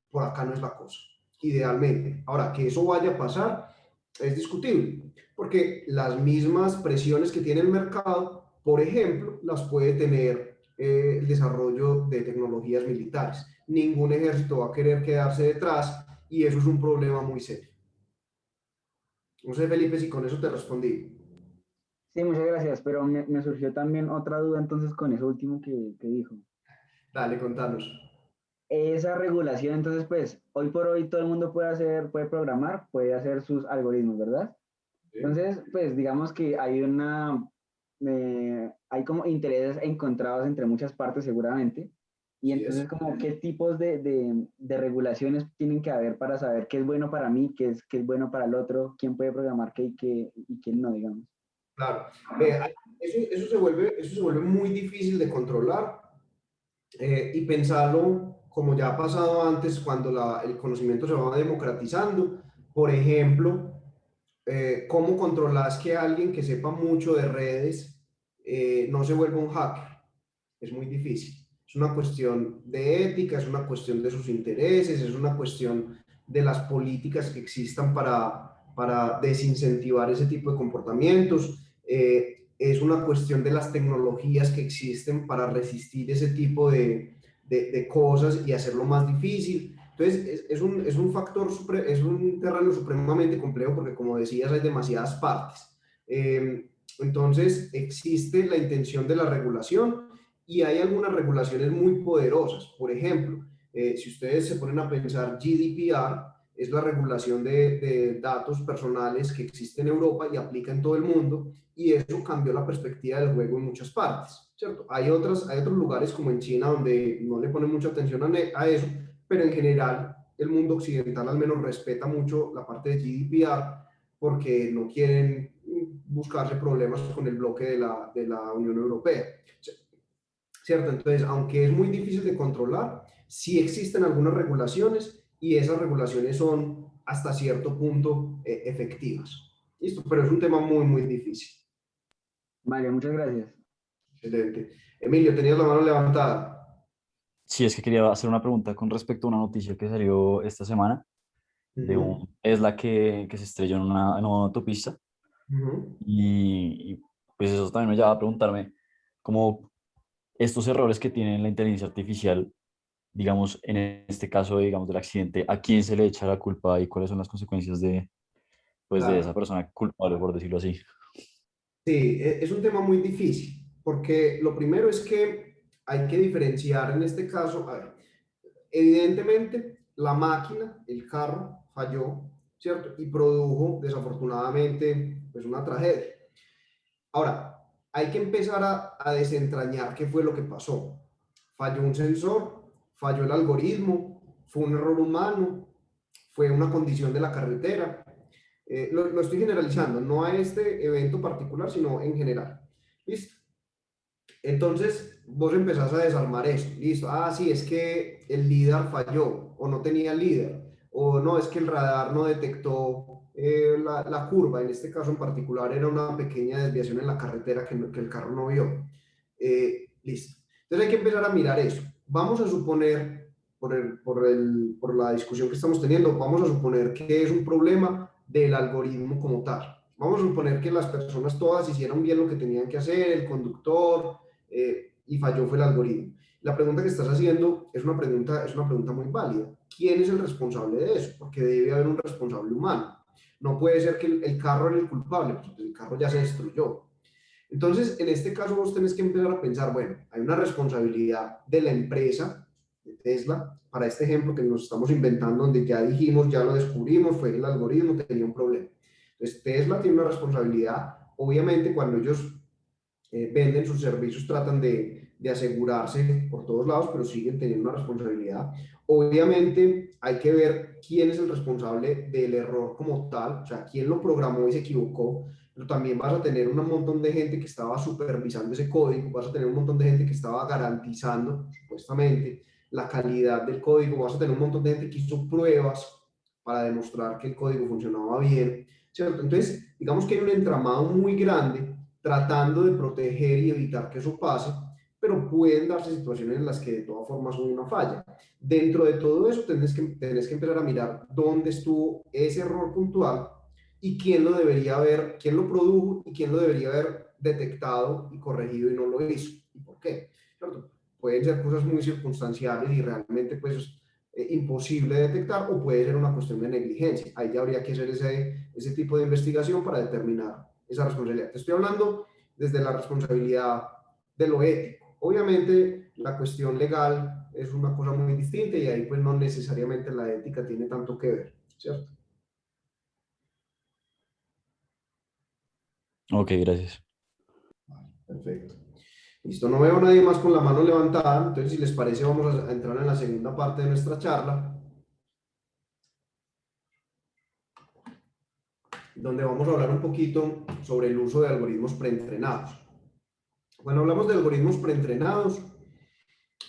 por acá no es la cosa, idealmente. Ahora, que eso vaya a pasar es discutible, porque las mismas presiones que tiene el mercado, por ejemplo, las puede tener el desarrollo de tecnologías militares. Ningún ejército va a querer quedarse detrás y eso es un problema muy serio. No sé, Felipe, si con eso te respondí. Sí, muchas gracias, pero me surgió también otra duda entonces con eso último que dijo. Dale, contanos. Esa regulación, entonces, pues, hoy por hoy todo el mundo puede programar, puede hacer sus algoritmos, ¿verdad? ¿Sí? Entonces, pues, digamos que hay como intereses encontrados entre muchas partes seguramente, y Sí, entonces como qué tipos de regulaciones tienen que haber para saber qué es bueno para mí, qué es bueno para el otro, quién puede programar qué y quién no, digamos. claro. Eso se vuelve muy difícil de controlar y pensarlo como ya ha pasado antes cuando el conocimiento se va democratizando. Por ejemplo, ¿cómo controlas que alguien que sepa mucho de redes no se vuelva un hacker? Es muy difícil. Es una cuestión de ética, es una cuestión de sus intereses, es una cuestión de las políticas que existan para desincentivar ese tipo de comportamientos. Es una cuestión de las tecnologías que existen para resistir ese tipo de cosas y hacerlo más difícil. Entonces, es un terreno supremamente complejo porque, como decías, hay demasiadas partes. Entonces, existe la intención de la regulación y hay algunas regulaciones muy poderosas. Por ejemplo, si ustedes se ponen a pensar, GDPR es la regulación de datos personales que existe en Europa y aplica en todo el mundo, y eso cambió la perspectiva del juego en muchas partes, ¿cierto? Hay otros lugares como en China donde no le ponen mucha atención a eso, pero en general el mundo occidental al menos respeta mucho la parte de GDPR porque no quieren buscarse problemas con el bloque de la Unión Europea, ¿cierto? Entonces, aunque es muy difícil de controlar, sí existen algunas regulaciones y esas regulaciones son hasta cierto punto efectivas. ¿Listo? Pero es un tema muy, muy difícil. Vale, muchas gracias. Excelente. Emilio, tenías la mano levantada. Sí, es que quería hacer una pregunta con respecto a una noticia que salió esta semana de un Tesla que se estrelló en una autopista. Y pues eso también me lleva a preguntarme cómo estos errores que tiene la inteligencia artificial, digamos, en este caso, digamos, del accidente, ¿a quién se le echa la culpa y cuáles son las consecuencias de, pues, de esa Claro. persona culpable, por decirlo así? Sí, es un tema muy difícil, porque lo primero es que hay que diferenciar en este caso, a ver, evidentemente la máquina, el carro, falló, ¿cierto? Y produjo desafortunadamente pues una tragedia. Ahora, hay que empezar a desentrañar qué fue lo que pasó. Falló un sensor, falló el algoritmo, fue un error humano, fue una condición de la carretera. Lo estoy generalizando, no a este evento particular, sino en general. ¿Listo? Entonces, vos empezás a desarmar eso. Listo. Ah, sí, es que el líder falló o no tenía líder. O no, es que el radar no detectó la curva. En este caso en particular era una pequeña desviación en la carretera que el carro no vio. Listo. Entonces hay que empezar a mirar eso. Vamos a suponer, por la discusión que estamos teniendo, vamos a suponer que es un problema del algoritmo como tal. Vamos a suponer que las personas todas hicieron bien lo que tenían que hacer, el conductor, y falló fue el algoritmo. La pregunta que estás haciendo es una pregunta muy válida. ¿Quién es el responsable de eso? Porque debe haber un responsable humano. No puede ser que el carro era el culpable, pues el carro ya se destruyó. Entonces, en este caso vos tenés que empezar a pensar, bueno, hay una responsabilidad de la empresa, de Tesla, para este ejemplo que nos estamos inventando, donde ya dijimos, ya lo descubrimos, fue el algoritmo, tenía un problema. Entonces, Tesla tiene una responsabilidad. Obviamente, cuando ellos venden sus servicios, tratan de asegurarse por todos lados, pero siguen teniendo una responsabilidad. Obviamente hay que ver quién es el responsable del error como tal, o sea, quién lo programó y se equivocó, pero también vas a tener un montón de gente que estaba supervisando ese código, vas a tener un montón de gente que estaba garantizando, supuestamente, la calidad del código, vas a tener un montón de gente que hizo pruebas para demostrar que el código funcionaba bien, ¿cierto? Entonces, digamos que hay un entramado muy grande tratando de proteger y evitar que eso pase, pero pueden darse situaciones en las que de todas formas son una falla. Dentro de todo eso tenés que empezar a mirar dónde estuvo ese error puntual y quién lo debería haber, quién lo produjo y quién lo debería haber detectado y corregido y no lo hizo. ¿Y por qué? ¿Cierto? Pueden ser cosas muy circunstanciales y realmente pues imposible de detectar, o puede ser una cuestión de negligencia. Ahí ya habría que hacer ese tipo de investigación para determinar esa responsabilidad. Te estoy hablando desde la responsabilidad de lo ético. Obviamente la cuestión legal es una cosa muy distinta y ahí pues no necesariamente la ética tiene tanto que ver, ¿cierto? Ok, gracias. Perfecto. Listo, no veo a nadie más con la mano levantada, entonces si les parece vamos a entrar en la segunda parte de nuestra charla, donde vamos a hablar un poquito sobre el uso de algoritmos preentrenados. Cuando hablamos de algoritmos preentrenados,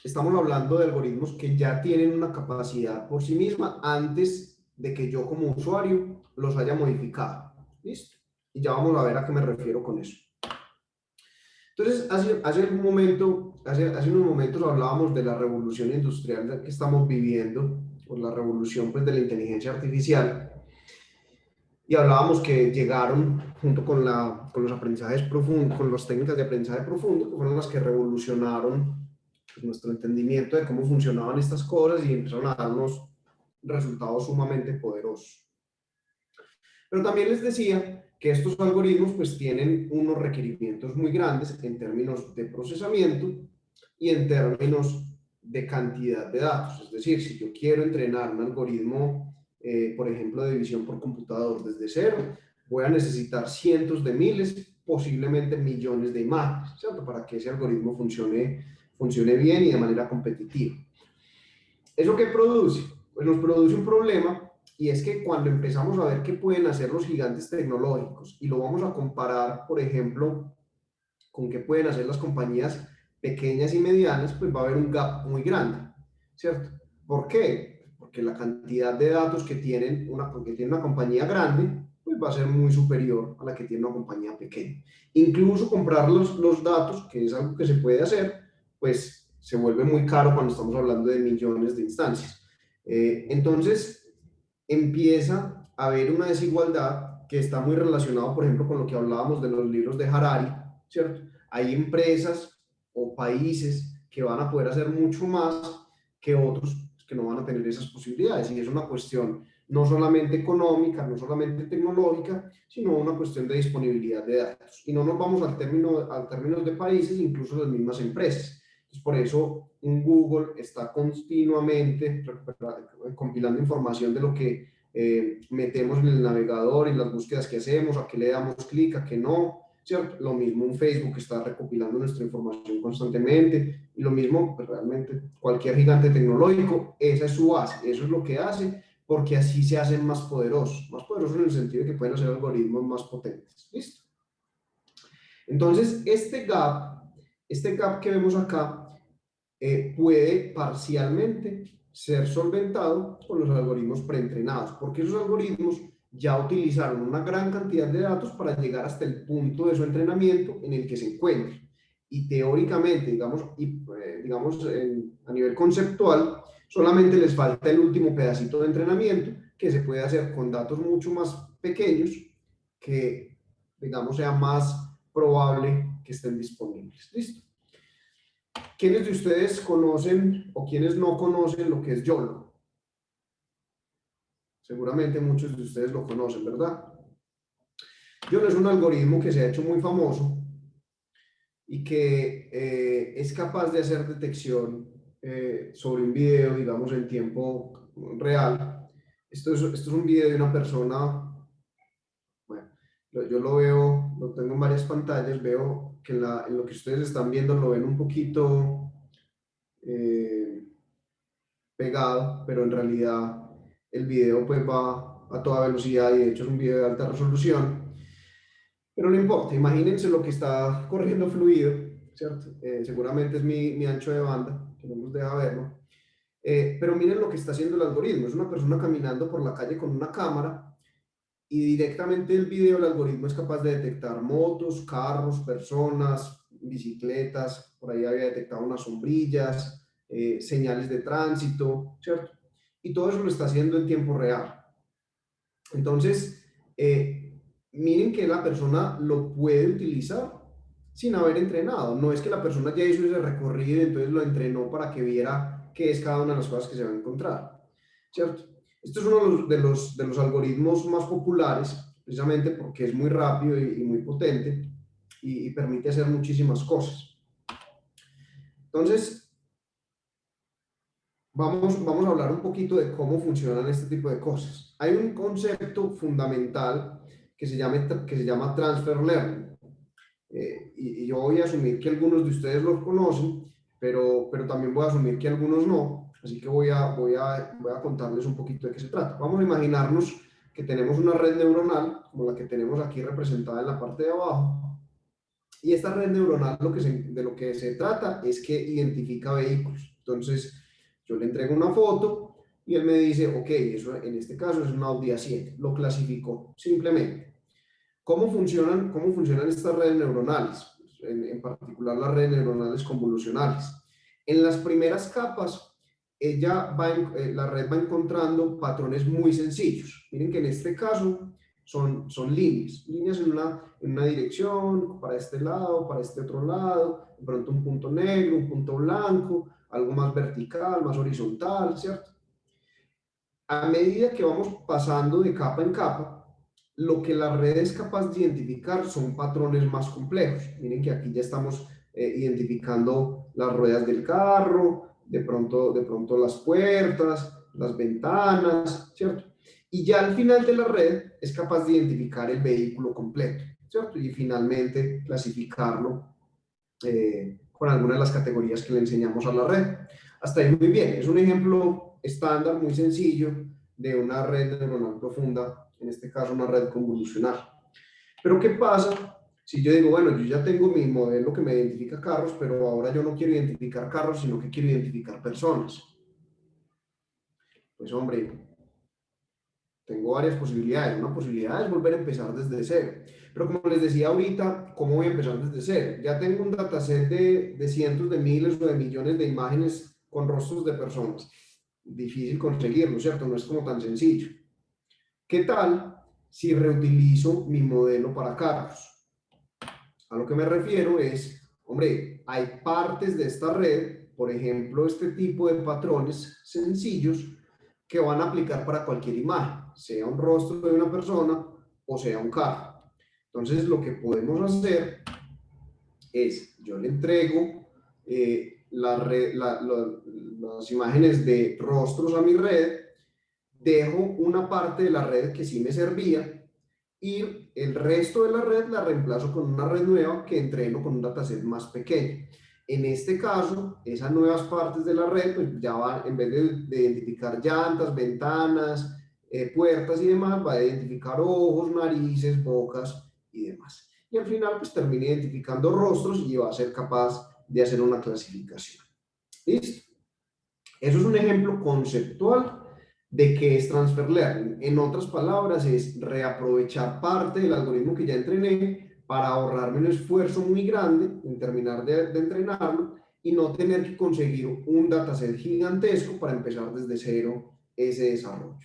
estamos hablando de algoritmos que ya tienen una capacidad por sí misma antes de que yo como usuario los haya modificado. ¿Listo? Y ya vamos a ver a qué me refiero con eso. Entonces, hace unos momentos hablábamos de la revolución industrial que estamos viviendo, o la revolución pues, de la inteligencia artificial, y hablábamos que llegaron junto con los aprendizajes profundos, con las técnicas de aprendizaje profundo, que fueron las que revolucionaron pues, nuestro entendimiento de cómo funcionaban estas cosas y empezaron a darnos resultados sumamente poderosos. Pero también les decía que estos algoritmos pues tienen unos requerimientos muy grandes en términos de procesamiento y en términos de cantidad de datos. Es decir, si yo quiero entrenar un algoritmo, por ejemplo, de visión por computador desde cero, voy a necesitar cientos de miles, posiblemente millones de imágenes, ¿cierto? Para que ese algoritmo funcione bien y de manera competitiva. ¿Eso qué produce? Pues nos produce un problema, y es que cuando empezamos a ver qué pueden hacer los gigantes tecnológicos y lo vamos a comparar, por ejemplo, con qué pueden hacer las compañías pequeñas y medianas, pues va a haber un gap muy grande, ¿cierto? ¿Por qué? Porque la cantidad de datos que tiene una compañía grande, pues va a ser muy superior a la que tiene una compañía pequeña. Incluso comprar los datos, que es algo que se puede hacer, pues se vuelve muy caro cuando estamos hablando de millones de instancias. Entonces, empieza a haber una desigualdad que está muy relacionada, por ejemplo, con lo que hablábamos de los libros de Harari, ¿cierto? Hay empresas o países que van a poder hacer mucho más que otros que no van a tener esas posibilidades, y es una cuestión no solamente económica, no solamente tecnológica, sino una cuestión de disponibilidad de datos. Y no nos vamos al término de países, incluso las mismas empresas. Entonces, por eso un Google está continuamente compilando información de lo que metemos en el navegador y las búsquedas que hacemos, a qué le damos clic, a qué no, ¿cierto? Lo mismo un Facebook que está recopilando nuestra información constantemente, y lo mismo, pues realmente cualquier gigante tecnológico, esa es su base, eso es lo que hace, porque así se hacen más poderosos en el sentido de que pueden hacer algoritmos más potentes. ¿Listo? Entonces, este gap que vemos acá puede parcialmente ser solventado con los algoritmos preentrenados, porque esos algoritmos ya utilizaron una gran cantidad de datos para llegar hasta el punto de su entrenamiento en el que se encuentran. Y teóricamente, digamos, a nivel conceptual, solamente les falta el último pedacito de entrenamiento, que se puede hacer con datos mucho más pequeños, que, digamos, sea más probable que estén disponibles. ¿Listo? ¿Quiénes de ustedes conocen o quiénes no conocen lo que es YOLO? Seguramente muchos de ustedes lo conocen, ¿verdad? YOLO es un algoritmo que se ha hecho muy famoso y que es capaz de hacer detección sobre un video, digamos, en tiempo real. Esto es un video de una persona, bueno, yo lo veo, lo tengo en varias pantallas, veo que en lo que ustedes están viendo lo ven un poquito pegado, pero en realidad el video pues va a toda velocidad, y de hecho es un video de alta resolución. Pero no importa, imagínense lo que está corriendo fluido, ¿cierto? Seguramente es mi ancho de banda, que no nos deja verlo. Pero miren lo que está haciendo el algoritmo. Es una persona caminando por la calle con una cámara, y directamente el video, el algoritmo es capaz de detectar motos, carros, personas, bicicletas, por ahí había detectado unas sombrillas, señales de tránsito, ¿cierto? Y todo eso lo está haciendo en tiempo real. Entonces, miren que la persona lo puede utilizar sin haber entrenado. No es que la persona ya hizo ese recorrido y entonces lo entrenó para que viera qué es cada una de las cosas que se va a encontrar, ¿cierto? Esto es uno de los algoritmos más populares, precisamente porque es muy rápido y muy potente, y permite hacer muchísimas cosas. Entonces, vamos a hablar un poquito de cómo funcionan este tipo de cosas. Hay un concepto fundamental que se llama Transfer Learning. Y yo voy a asumir que algunos de ustedes lo conocen, pero también voy a asumir que algunos no. Así que voy a contarles un poquito de qué se trata. Vamos a imaginarnos que tenemos una red neuronal, como la que tenemos aquí representada en la parte de abajo. Y esta red neuronal de lo que se trata es que identifica vehículos. Entonces, yo le entrego una foto y él me dice, ok, eso en este caso es un Audi A7. Lo clasificó simplemente. ¿Cómo funcionan estas redes neuronales? En particular las redes neuronales convolucionales. En las primeras capas, la red va encontrando patrones muy sencillos. Miren que en este caso son líneas en una dirección, para este lado, para este otro lado, de pronto un punto negro, un punto blanco, algo más vertical, más horizontal, ¿cierto? A medida que vamos pasando de capa en capa, lo que la red es capaz de identificar son patrones más complejos. Miren que aquí ya estamos identificando las ruedas del carro, de pronto las puertas, las ventanas, ¿cierto? Y ya al final de la red es capaz de identificar el vehículo completo, ¿cierto? Y finalmente clasificarlo con algunas de las categorías que le enseñamos a la red. Hasta ahí muy bien, es un ejemplo estándar, muy sencillo, de una red neuronal profunda, en este caso una red convolucional. Pero ¿qué pasa si yo digo, bueno, yo ya tengo mi modelo que me identifica carros, pero ahora yo no quiero identificar carros, sino que quiero identificar personas? Pues hombre, tengo varias posibilidades. Una posibilidad es volver a empezar desde cero. Pero como les decía ahorita, ¿cómo voy a empezar desde cero? Ya tengo un dataset de cientos de miles o de millones de imágenes con rostros de personas. Difícil conseguirlo, ¿cierto? No es como tan sencillo. ¿Qué tal si reutilizo mi modelo para carros? A lo que me refiero es, hombre, hay partes de esta red, por ejemplo, este tipo de patrones sencillos que van a aplicar para cualquier imagen, sea un rostro de una persona o sea un carro. Entonces, lo que podemos hacer es, yo le entrego las imágenes de rostros a mi red, dejo una parte de la red que sí me servía, y el resto de la red la reemplazo con una red nueva que entreno con un dataset más pequeño. En este caso, esas nuevas partes de la red, pues ya va, en vez de identificar llantas, ventanas, puertas y demás, va a identificar ojos, narices, bocas y demás. Y al final, pues termina identificando rostros y va a ser capaz de hacer una clasificación. ¿Listo? Eso es un ejemplo conceptual de qué es Transfer Learning. En otras palabras, es reaprovechar parte del algoritmo que ya entrené para ahorrarme un esfuerzo muy grande en terminar de entrenarlo y no tener que conseguir un dataset gigantesco para empezar desde cero ese desarrollo.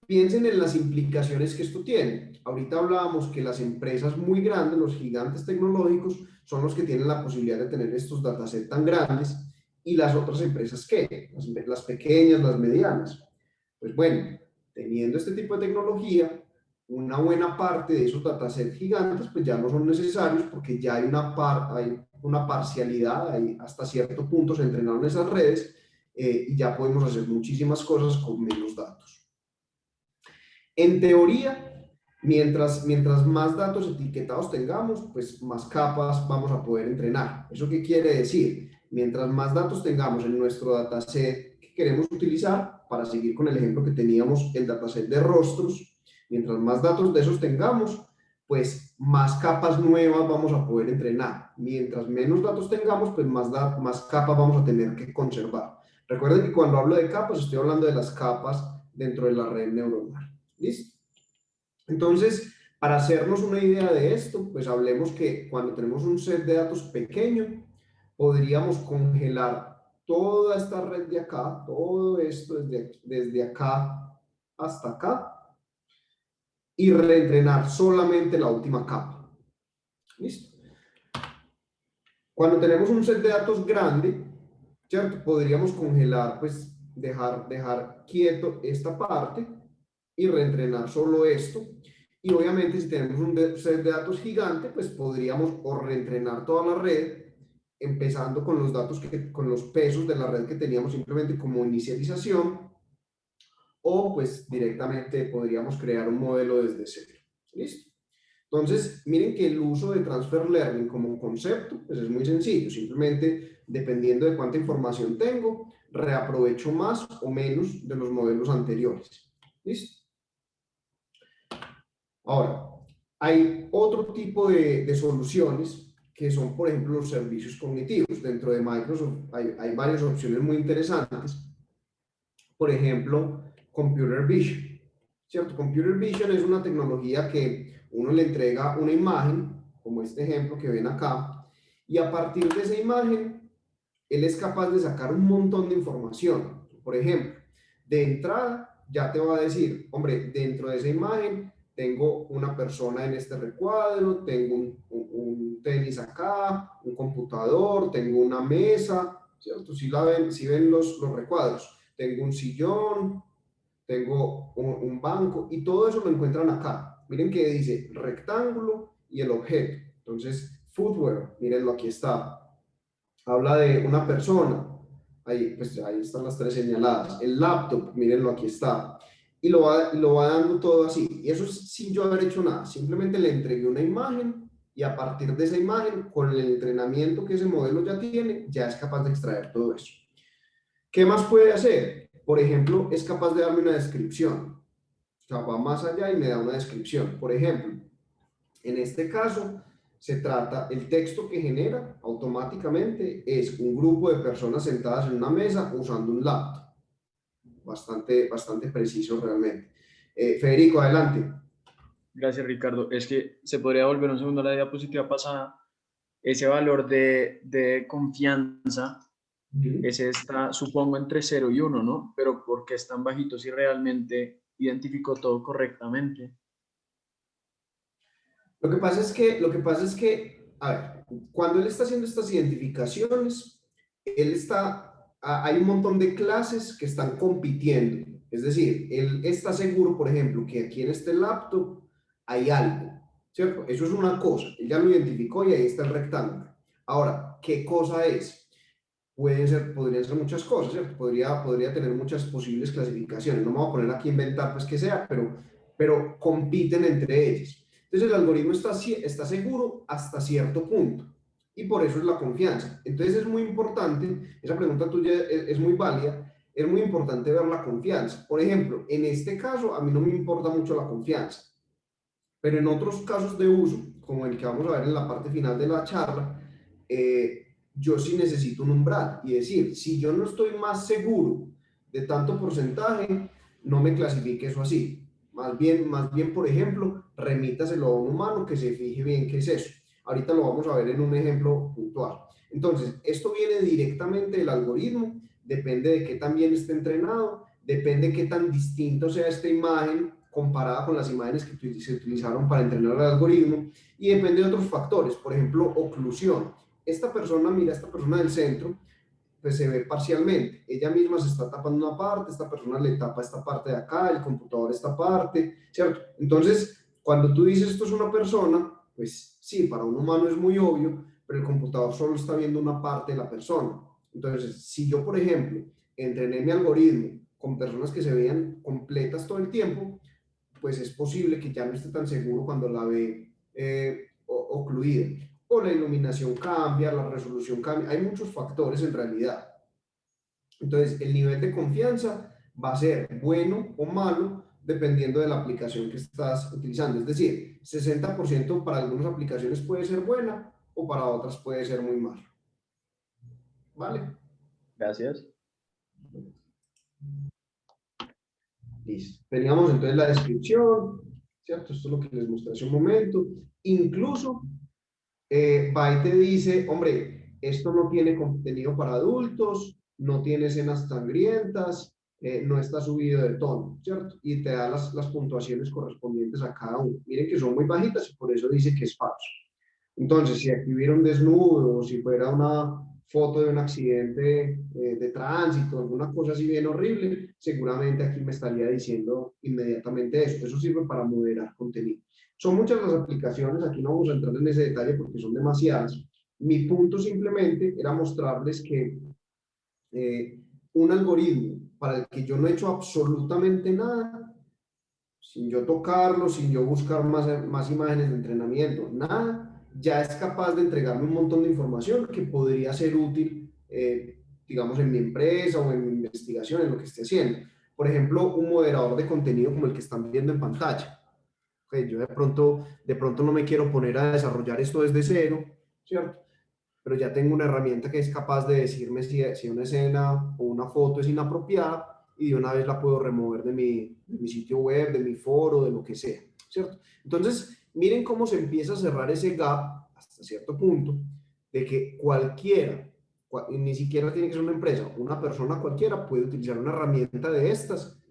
Piensen en las implicaciones que esto tiene. Ahorita hablábamos que las empresas muy grandes, los gigantes tecnológicos, son los que tienen la posibilidad de tener estos datasets tan grandes. ¿Y las otras empresas qué? Las pequeñas, las medianas. Pues bueno, teniendo este tipo de tecnología, una buena parte de esos datasets gigantes pues ya no son necesarios porque ya hay una parcialidad, hay hasta cierto punto se entrenaron esas redes y ya podemos hacer muchísimas cosas con menos datos. En teoría, mientras más datos etiquetados tengamos, pues más capas vamos a poder entrenar. ¿Eso qué quiere decir? Mientras más datos tengamos en nuestro dataset que queremos utilizar, para seguir con el ejemplo que teníamos, el dataset de rostros, mientras más datos de esos tengamos, pues más capas nuevas vamos a poder entrenar. Mientras menos datos tengamos, pues más capas vamos a tener que conservar. Recuerden que cuando hablo de capas, estoy hablando de las capas dentro de la red neuronal. ¿Listo? Entonces, para hacernos una idea de esto, pues hablemos que cuando tenemos un set de datos pequeño, podríamos congelar toda esta red de acá, todo esto desde acá hasta acá, y reentrenar solamente la última capa. ¿Listo? Cuando tenemos un set de datos grande, ¿cierto? Podríamos congelar, pues dejar quieto esta parte y reentrenar solo esto. Y obviamente si tenemos un set de datos gigante, pues podríamos o reentrenar toda la red, empezando con los datos, con los pesos de la red que teníamos simplemente como inicialización, o pues directamente podríamos crear un modelo desde cero. ¿Listo? Entonces, miren que el uso de Transfer Learning como concepto pues es muy sencillo. Simplemente, dependiendo de cuánta información tengo, reaprovecho más o menos de los modelos anteriores. ¿Listo? Ahora, hay otro tipo de soluciones que son, por ejemplo, los servicios cognitivos. Dentro de Microsoft hay varias opciones muy interesantes. Por ejemplo, Computer Vision. ¿Cierto? Computer Vision es una tecnología que uno le entrega una imagen, como este ejemplo que ven acá, y a partir de esa imagen, él es capaz de sacar un montón de información. Por ejemplo, de entrada, ya te va a decir, hombre, dentro de esa imagen tengo una persona en este recuadro, tengo un tenis acá, un computador, tengo una mesa, ¿cierto? Si ven los recuadros, tengo un sillón, tengo un banco y todo eso lo encuentran acá. miren que dice rectángulo y el objeto. Entonces, footwear, mírenlo, aquí está. Habla de una persona. Ahí, pues, ahí están las tres señaladas. El laptop, mírenlo, aquí está. Y lo va dando todo así. Y eso es sin yo haber hecho nada. Simplemente le entregué una imagen y a partir de esa imagen, con el entrenamiento que ese modelo ya tiene, ya es capaz de extraer todo eso. ¿Qué más puede hacer? Por ejemplo, es capaz de darme una descripción. O sea, va más allá y me da una descripción. Por ejemplo, en este caso, se trata, el texto que genera automáticamente es un grupo de personas sentadas en una mesa usando un laptop. Bastante preciso realmente. Federico, adelante. Gracias, Ricardo. Es que se podría volver un segundo a la diapositiva pasada. Ese valor de confianza, ese está, supongo, entre 0 y 1, ¿no? Pero ¿por qué es tan bajito si realmente identificó todo correctamente? Lo que pasa es que, a ver, cuando él está haciendo estas identificaciones, hay un montón de clases que están compitiendo. Es decir, él está seguro, por ejemplo, que aquí en este laptop hay algo, ¿cierto? Eso es una cosa, él ya lo identificó y ahí está el rectángulo. Ahora, ¿qué cosa es? Podrían ser muchas cosas, ¿cierto? Podría tener muchas posibles clasificaciones. No me voy a poner aquí a inventar, pues, que sea, pero compiten entre ellas. Entonces el algoritmo está seguro hasta cierto punto y por eso es la confianza. Entonces es muy importante, esa pregunta tuya es muy válida, es muy importante ver la confianza. Por ejemplo, en este caso a mí no me importa mucho la confianza, pero en otros casos de uso, como el que vamos a ver en la parte final de la charla, yo sí necesito un umbral y decir, si yo no estoy más seguro de tanto porcentaje, no me clasifique eso así. Más bien, por ejemplo, remítaselo a un humano que se fije bien qué es eso. Ahorita lo vamos a ver en un ejemplo puntual. Entonces, esto viene directamente del algoritmo, depende de qué tan bien esté entrenado, depende de qué tan distinto sea esta imagen comparada con las imágenes que se utilizaron para entrenar el algoritmo, y depende de otros factores, por ejemplo, oclusión. Esta persona, mira, esta persona del centro, pues se ve parcialmente. Ella misma se está tapando una parte, esta persona le tapa esta parte de acá, el computador esta parte, ¿cierto? Entonces, cuando tú dices esto es una persona, pues sí, para un humano es muy obvio, pero el computador solo está viendo una parte de la persona. Entonces, si yo, por ejemplo, entrené mi algoritmo con personas que se vean completas todo el tiempo, pues es posible que ya no esté tan seguro cuando la ve ocluida. O la iluminación cambia, la resolución cambia, hay muchos factores en realidad. Entonces, el nivel de confianza va a ser bueno o malo dependiendo de la aplicación que estás utilizando. Es decir, 60% para algunas aplicaciones puede ser buena o para otras puede ser muy mala. ¿Vale? Gracias. Listo. Teníamos entonces la descripción, ¿cierto? Esto es lo que les mostré hace un momento. Incluso va y te dice, hombre, esto no tiene contenido para adultos, no tiene escenas sangrientas, no está subido de tono, ¿cierto? Y te da las puntuaciones correspondientes a cada uno. Miren que son muy bajitas y por eso dice que es falso. Entonces, si aquí hubiera un desnudo, o si fuera una foto de un accidente de tránsito, alguna cosa así bien horrible, seguramente aquí me estaría diciendo inmediatamente eso. Eso sirve para moderar contenido. Son muchas las aplicaciones, aquí no vamos a entrar en ese detalle porque son demasiadas. Mi punto simplemente era mostrarles que un algoritmo para el que yo no he hecho absolutamente nada, sin yo tocarlo, sin yo buscar más imágenes de entrenamiento, nada, ya es capaz de entregarme un montón de información que podría ser útil, digamos, en mi empresa o en mi investigación, en lo que esté haciendo. Por ejemplo, un moderador de contenido como el que están viendo en pantalla. Okay, yo de pronto no me quiero poner a desarrollar esto desde cero, ¿cierto? Pero ya tengo una herramienta que es capaz de decirme si una escena o una foto es inapropiada y de una vez la puedo remover de mi sitio web, de mi foro, de lo que sea, ¿cierto? Entonces, miren cómo se empieza a cerrar ese gap hasta cierto punto de que cualquiera, ni siquiera tiene que ser una empresa, una persona cualquiera puede utilizar una herramienta de estas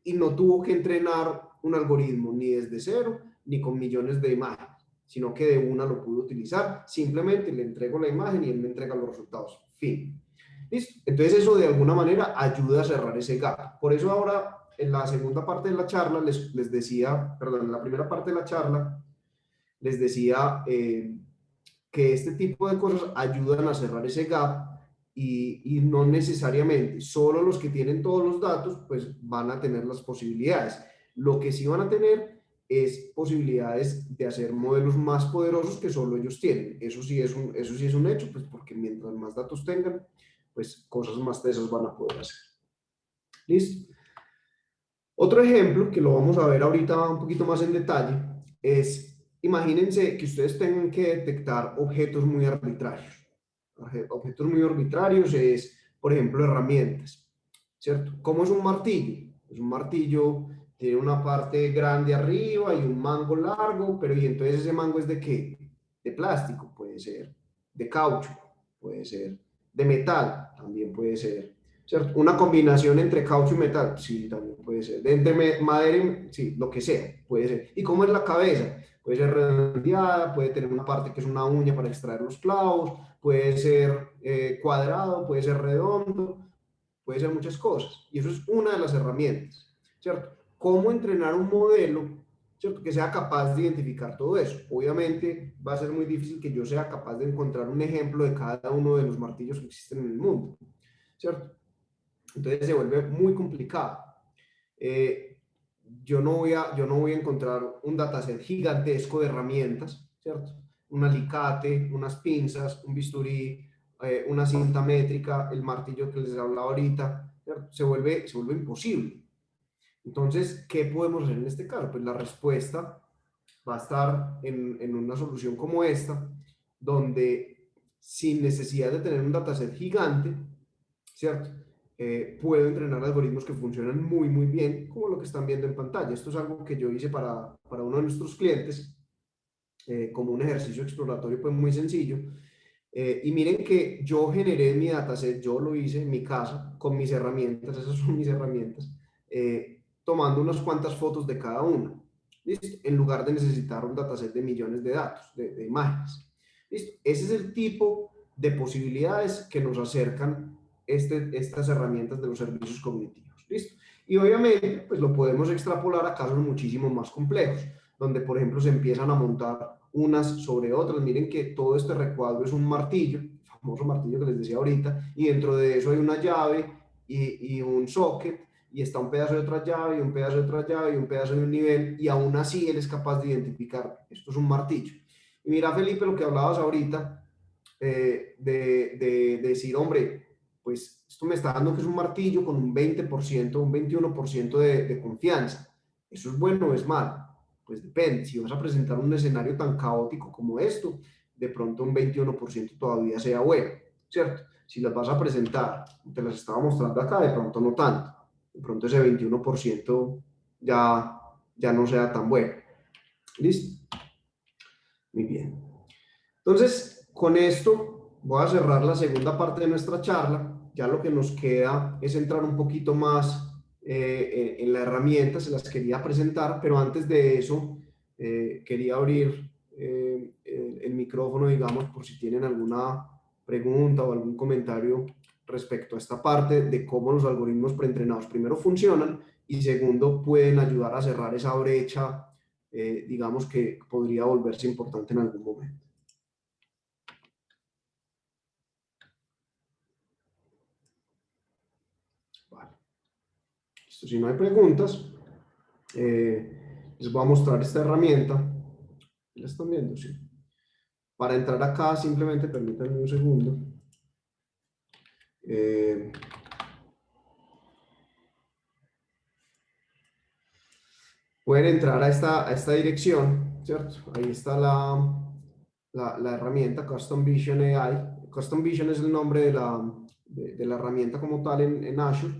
y no tuvo que entrenar un algoritmo ni desde cero, ni con millones de imágenes, sino que de una lo pudo utilizar. Simplemente le entrego la imagen y él me entrega los resultados. Fin. ¿Listo? Entonces eso de alguna manera ayuda a cerrar ese gap. Por eso ahora en la segunda parte de la charla les decía, perdón, en la primera parte de la charla les decía que este tipo de cosas ayudan a cerrar ese gap y no necesariamente solo los que tienen todos los datos pues van a tener las posibilidades. Lo que sí van a tener es posibilidades de hacer modelos más poderosos que solo ellos tienen. Eso sí es un hecho, pues porque mientras más datos tengan, pues cosas más de esas van a poder hacer. ¿Listo? Otro ejemplo, que lo vamos a ver ahorita un poquito más en detalle, es, imagínense que ustedes tengan que detectar objetos muy arbitrarios. Objetos muy arbitrarios es, por ejemplo, herramientas, ¿cierto? ¿Cómo es un martillo? Pues un martillo tiene una parte grande arriba y un mango largo, pero ¿y entonces ese mango es de qué? De plástico, puede ser, de caucho, puede ser, de metal, también puede ser, ¿cierto? Una combinación entre caucho y metal, sí, también puede ser. De entre madera y, sí, lo que sea, puede ser. ¿Y cómo es la cabeza? Puede ser redondeada, puede tener una parte que es una uña para extraer los clavos, puede ser cuadrado, puede ser redondo, puede ser muchas cosas. Y eso es una de las herramientas, ¿cierto? ¿Cómo entrenar un modelo, ¿cierto?, que sea capaz de identificar todo eso? Obviamente va a ser muy difícil que yo sea capaz de encontrar un ejemplo de cada uno de los martillos que existen en el mundo, ¿cierto? Entonces se vuelve muy complicado. Yo no voy a encontrar un dataset gigantesco de herramientas, ¿cierto? Un alicate, unas pinzas, un bisturí, una cinta métrica, el martillo que les hablaba ahorita, ¿cierto? Se vuelve imposible. Entonces, ¿qué podemos hacer en este caso? Pues la respuesta va a estar en una solución como esta, donde sin necesidad de tener un dataset gigante, ¿cierto? Puedo entrenar algoritmos que funcionan muy, muy bien, como lo que están viendo en pantalla. Esto es algo que yo hice para uno de nuestros clientes, como un ejercicio exploratorio pues muy sencillo. Y miren que yo generé mi dataset, yo lo hice en mi casa con mis herramientas, esas son mis herramientas, tomando unas cuantas fotos de cada una, ¿listo? En lugar de necesitar un dataset de millones de datos, de imágenes. ¿Listo? Ese es el tipo de posibilidades que nos acercan estas herramientas de los servicios cognitivos. ¿Listo? Y obviamente, pues lo podemos extrapolar a casos muchísimo más complejos, donde, por ejemplo, se empiezan a montar unas sobre otras. Miren que todo este recuadro es un martillo, el famoso martillo que les decía ahorita, y dentro de eso hay una llave y un socket, y está un pedazo de otra llave, y un pedazo de otra llave, y un pedazo de un nivel, y aún así él es capaz de identificar, esto es un martillo. Y mira, Felipe, lo que hablabas ahorita, de decir, hombre, pues esto me está dando que es un martillo con un 20%, un 21% de confianza. ¿Eso es bueno o es malo? Pues depende. Si vas a presentar un escenario tan caótico como esto, de pronto un 21% todavía sea bueno, ¿cierto? Si las vas a presentar, te las estaba mostrando acá, de pronto no tanto. De pronto ese 21% ya no sea tan bueno. ¿Listo? Muy bien. Entonces, con esto voy a cerrar la segunda parte de nuestra charla. Ya lo que nos queda es entrar un poquito más en la herramienta, se las quería presentar, pero antes de eso quería abrir el micrófono, digamos, por si tienen alguna pregunta o algún comentario respecto a esta parte de cómo los algoritmos preentrenados primero funcionan y segundo pueden ayudar a cerrar esa brecha, digamos, que podría volverse importante en algún momento. Vale. Listo. Si no hay preguntas, les voy a mostrar esta herramienta. ¿La están viendo? Sí. Para entrar acá, simplemente permítanme un segundo. Pueden entrar a esta dirección, ¿cierto? Ahí está la herramienta Custom Vision AI. Custom Vision es el nombre de la herramienta como tal en Azure.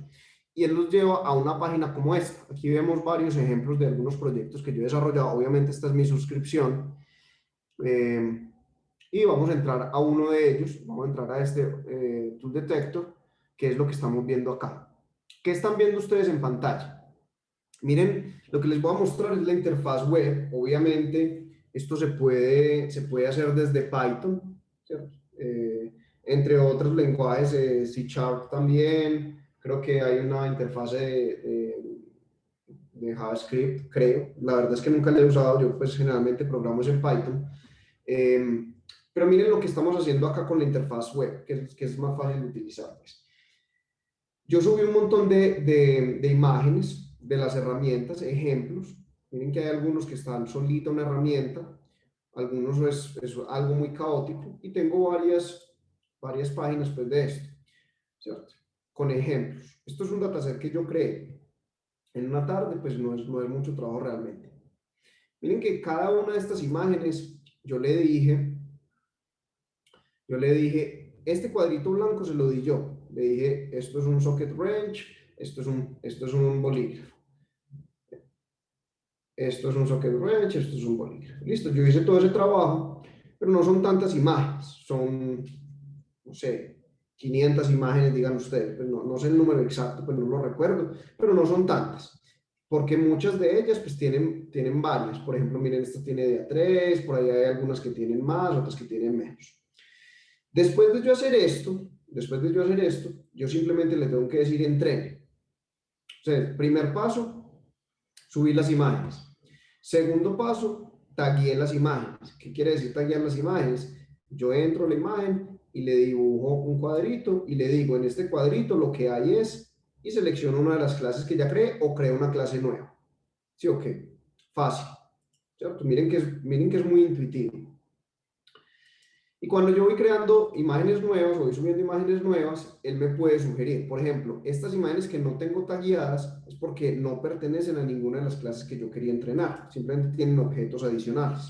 Y él nos lleva a una página como esta. Aquí vemos varios ejemplos de algunos proyectos que yo he desarrollado. Obviamente esta es mi suscripción. Y vamos a entrar a uno de ellos. Vamos a entrar a este Tool Detector, que es lo que estamos viendo acá. ¿Qué están viendo ustedes en pantalla? Miren, lo que les voy a mostrar es la interfaz web. Obviamente esto se puede hacer desde Python, ¿cierto? Entre otros lenguajes, C# también. Creo que hay una interfaz de JavaScript, creo. La verdad es que nunca lo he usado, yo pues generalmente programo en Python. Pero miren lo que estamos haciendo acá con la interfaz web, que es más fácil de utilizar. Pues. Yo subí un montón de imágenes de las herramientas, ejemplos. Miren que hay algunos que están solita una herramienta, algunos es algo muy caótico, y tengo varias páginas pues, de esto, ¿cierto? Con ejemplos. Esto es un dataset que yo creé. En una tarde, pues no es mucho trabajo realmente. Miren que cada una de estas imágenes, yo le dije, este cuadrito blanco se lo di yo. Le dije, esto es un socket wrench, esto es un bolígrafo. Esto es un socket wrench, esto es un bolígrafo. Listo, yo hice todo ese trabajo, pero no son tantas imágenes, son, no sé, 500 imágenes, digan ustedes. Pues no sé el número exacto, pues no lo recuerdo, pero no son tantas. Porque muchas de ellas pues tienen varias. Por ejemplo, miren, esta tiene de A3, por ahí hay algunas que tienen más, otras que tienen menos. Después de yo hacer esto, yo simplemente le tengo que decir entrene. O sea, primer paso, subir las imágenes. Segundo paso, tagueé las imágenes. ¿Qué quiere decir taguear las imágenes? Yo entro a la imagen y le dibujo un cuadrito y le digo, en este cuadrito lo que hay es, y selecciono una de las clases que ya creé o creo una clase nueva. ¿Sí o qué? Fácil. ¿Cierto? Miren que es muy intuitivo. Y cuando yo voy creando imágenes nuevas o voy subiendo imágenes nuevas, él me puede sugerir, por ejemplo, estas imágenes que no tengo tagueadas es porque no pertenecen a ninguna de las clases que yo quería entrenar, simplemente tienen objetos adicionales.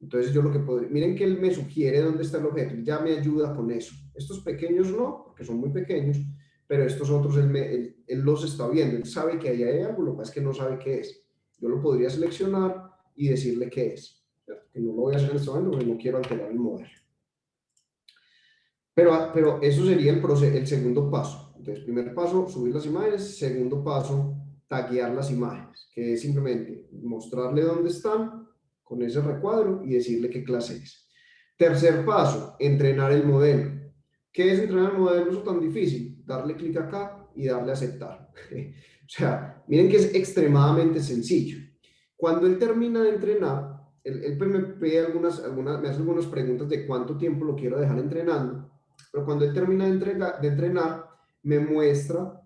Entonces yo lo que podría, miren que él me sugiere dónde está el objeto y ya me ayuda con eso. Estos pequeños no, porque son muy pequeños, pero estos otros él los está viendo, él sabe que ahí hay algo, lo que pasa es que no sabe qué es. Yo lo podría seleccionar y decirle qué es, ¿cierto? Que no lo voy a hacer en este momento porque no quiero alterar el modelo. Pero eso sería el segundo paso. Entonces, primer paso, subir las imágenes. Segundo paso, taguear las imágenes, que es simplemente mostrarle dónde están con ese recuadro y decirle qué clase es. Tercer paso, entrenar el modelo. ¿Qué es entrenar el modelo? Eso tan difícil. Darle clic acá y darle a aceptar. O sea, miren que es extremadamente sencillo. Cuando él termina de entrenar, él me hace algunas preguntas de cuánto tiempo lo quiero dejar entrenando. Pero cuando él termina de entrenar, me muestra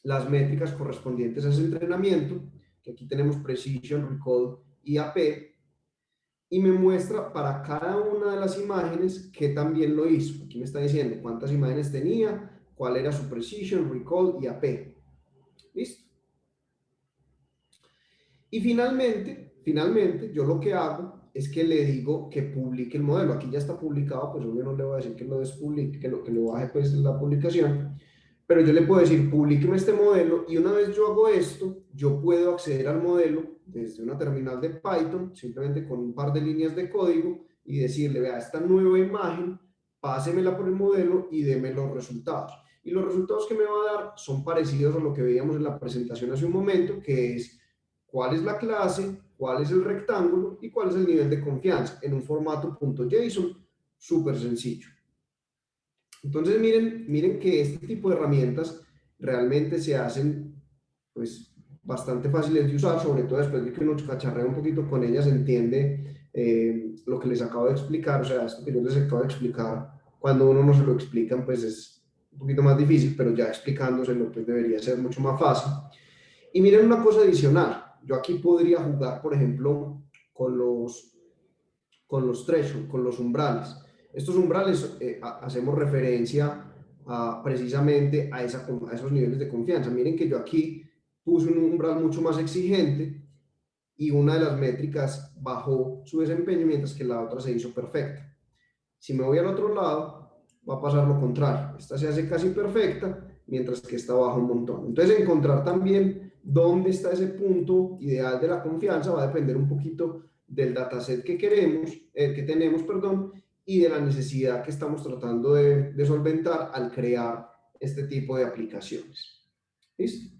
las métricas correspondientes a ese entrenamiento, que aquí tenemos Precision, Recall y AP, y me muestra para cada una de las imágenes que también lo hizo. Aquí me está diciendo cuántas imágenes tenía, cuál era su Precision, Recall y AP. ¿Listo? Y finalmente, yo lo que hago es que le digo que publique el modelo. Aquí ya está publicado, pues obvio no le voy a decir que lo despublique, que lo baje pues la publicación, pero yo le puedo decir, publíqueme este modelo, y una vez yo hago esto, yo puedo acceder al modelo desde una terminal de Python, simplemente con un par de líneas de código, y decirle, vea, esta nueva imagen, pásemela por el modelo y deme los resultados. Y los resultados que me va a dar son parecidos a lo que veíamos en la presentación hace un momento, que es cuál es la clase, cuál es el rectángulo y cuál es el nivel de confianza en un formato .json súper sencillo. Entonces miren que este tipo de herramientas realmente se hacen pues bastante fáciles de usar, sobre todo después de que uno cacharrea un poquito con ellas, entiende lo que les acabo de explicar. O sea, esto que yo les acabo de explicar, cuando uno no se lo explican, pues es un poquito más difícil, pero ya explicándoselo pues debería ser mucho más fácil. Y miren una cosa adicional, yo aquí podría jugar, por ejemplo, con los thresholds, con los umbrales. Estos umbrales hacemos referencia precisamente a esos niveles de confianza. Miren que yo aquí puse un umbral mucho más exigente y una de las métricas bajó su desempeño mientras que la otra se hizo perfecta. Si me voy al otro lado, va a pasar lo contrario. Esta se hace casi perfecta mientras que esta baja un montón. Entonces, encontrar también dónde está ese punto ideal de la confianza va a depender un poquito del dataset que tenemos, y de la necesidad que estamos tratando de solventar al crear este tipo de aplicaciones. ¿Listo?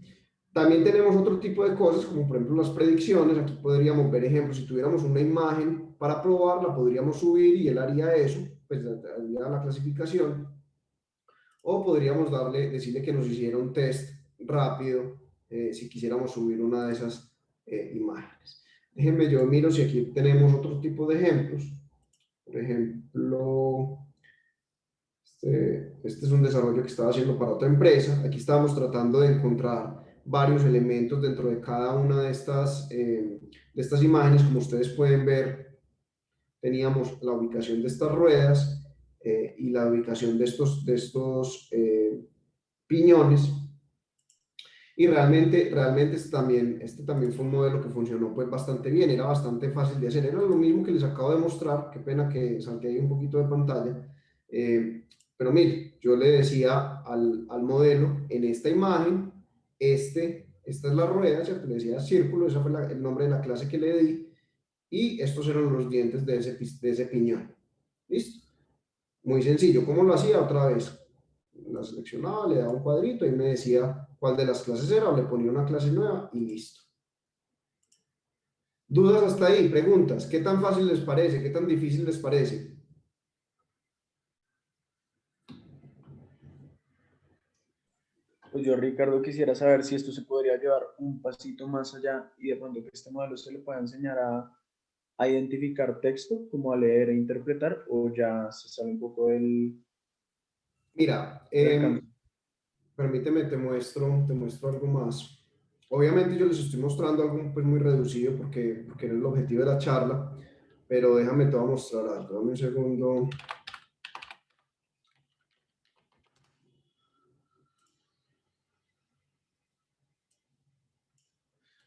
También tenemos otro tipo de cosas, como por ejemplo las predicciones. Aquí podríamos ver ejemplos. Si tuviéramos una imagen para probarla, podríamos subir y él haría eso, pues haría la clasificación. O podríamos decirle que nos hiciera un test rápido si quisiéramos subir una de esas imágenes. Déjenme, yo miro si aquí tenemos otro tipo de ejemplos. Por ejemplo, este es un desarrollo que estaba haciendo para otra empresa. Aquí estábamos tratando de encontrar varios elementos dentro de cada una de estas imágenes. Como ustedes pueden ver, teníamos la ubicación de estas ruedas y la ubicación de estos piñones. Y realmente este también fue un modelo que funcionó pues bastante bien, era bastante fácil de hacer. Era lo mismo que les acabo de mostrar, qué pena que salté ahí un poquito de pantalla. Pero mire, yo le decía al modelo, en esta imagen, esta es la rueda, ¿cierto? Le decía círculo, ese fue el nombre de la clase que le di, y estos eran los dientes de ese piñón. ¿Listo? Muy sencillo. ¿Cómo lo hacía? Otra vez, la seleccionaba, le daba un cuadrito y me decía cuál de las clases era, o le ponía una clase nueva y listo. ¿Dudas hasta ahí? Preguntas. ¿Qué tan fácil les parece? ¿Qué tan difícil les parece? Pues yo, Ricardo, quisiera saber si esto se podría llevar un pasito más allá y de pronto que este modelo se le pueda enseñar a identificar texto, como a leer e interpretar, o ya se sale un poco Mira, del alcance. permíteme, te muestro algo más. Obviamente yo les estoy mostrando algo pues muy reducido porque era el objetivo de la charla, pero déjame te voy a mostrar algo. Dame un segundo.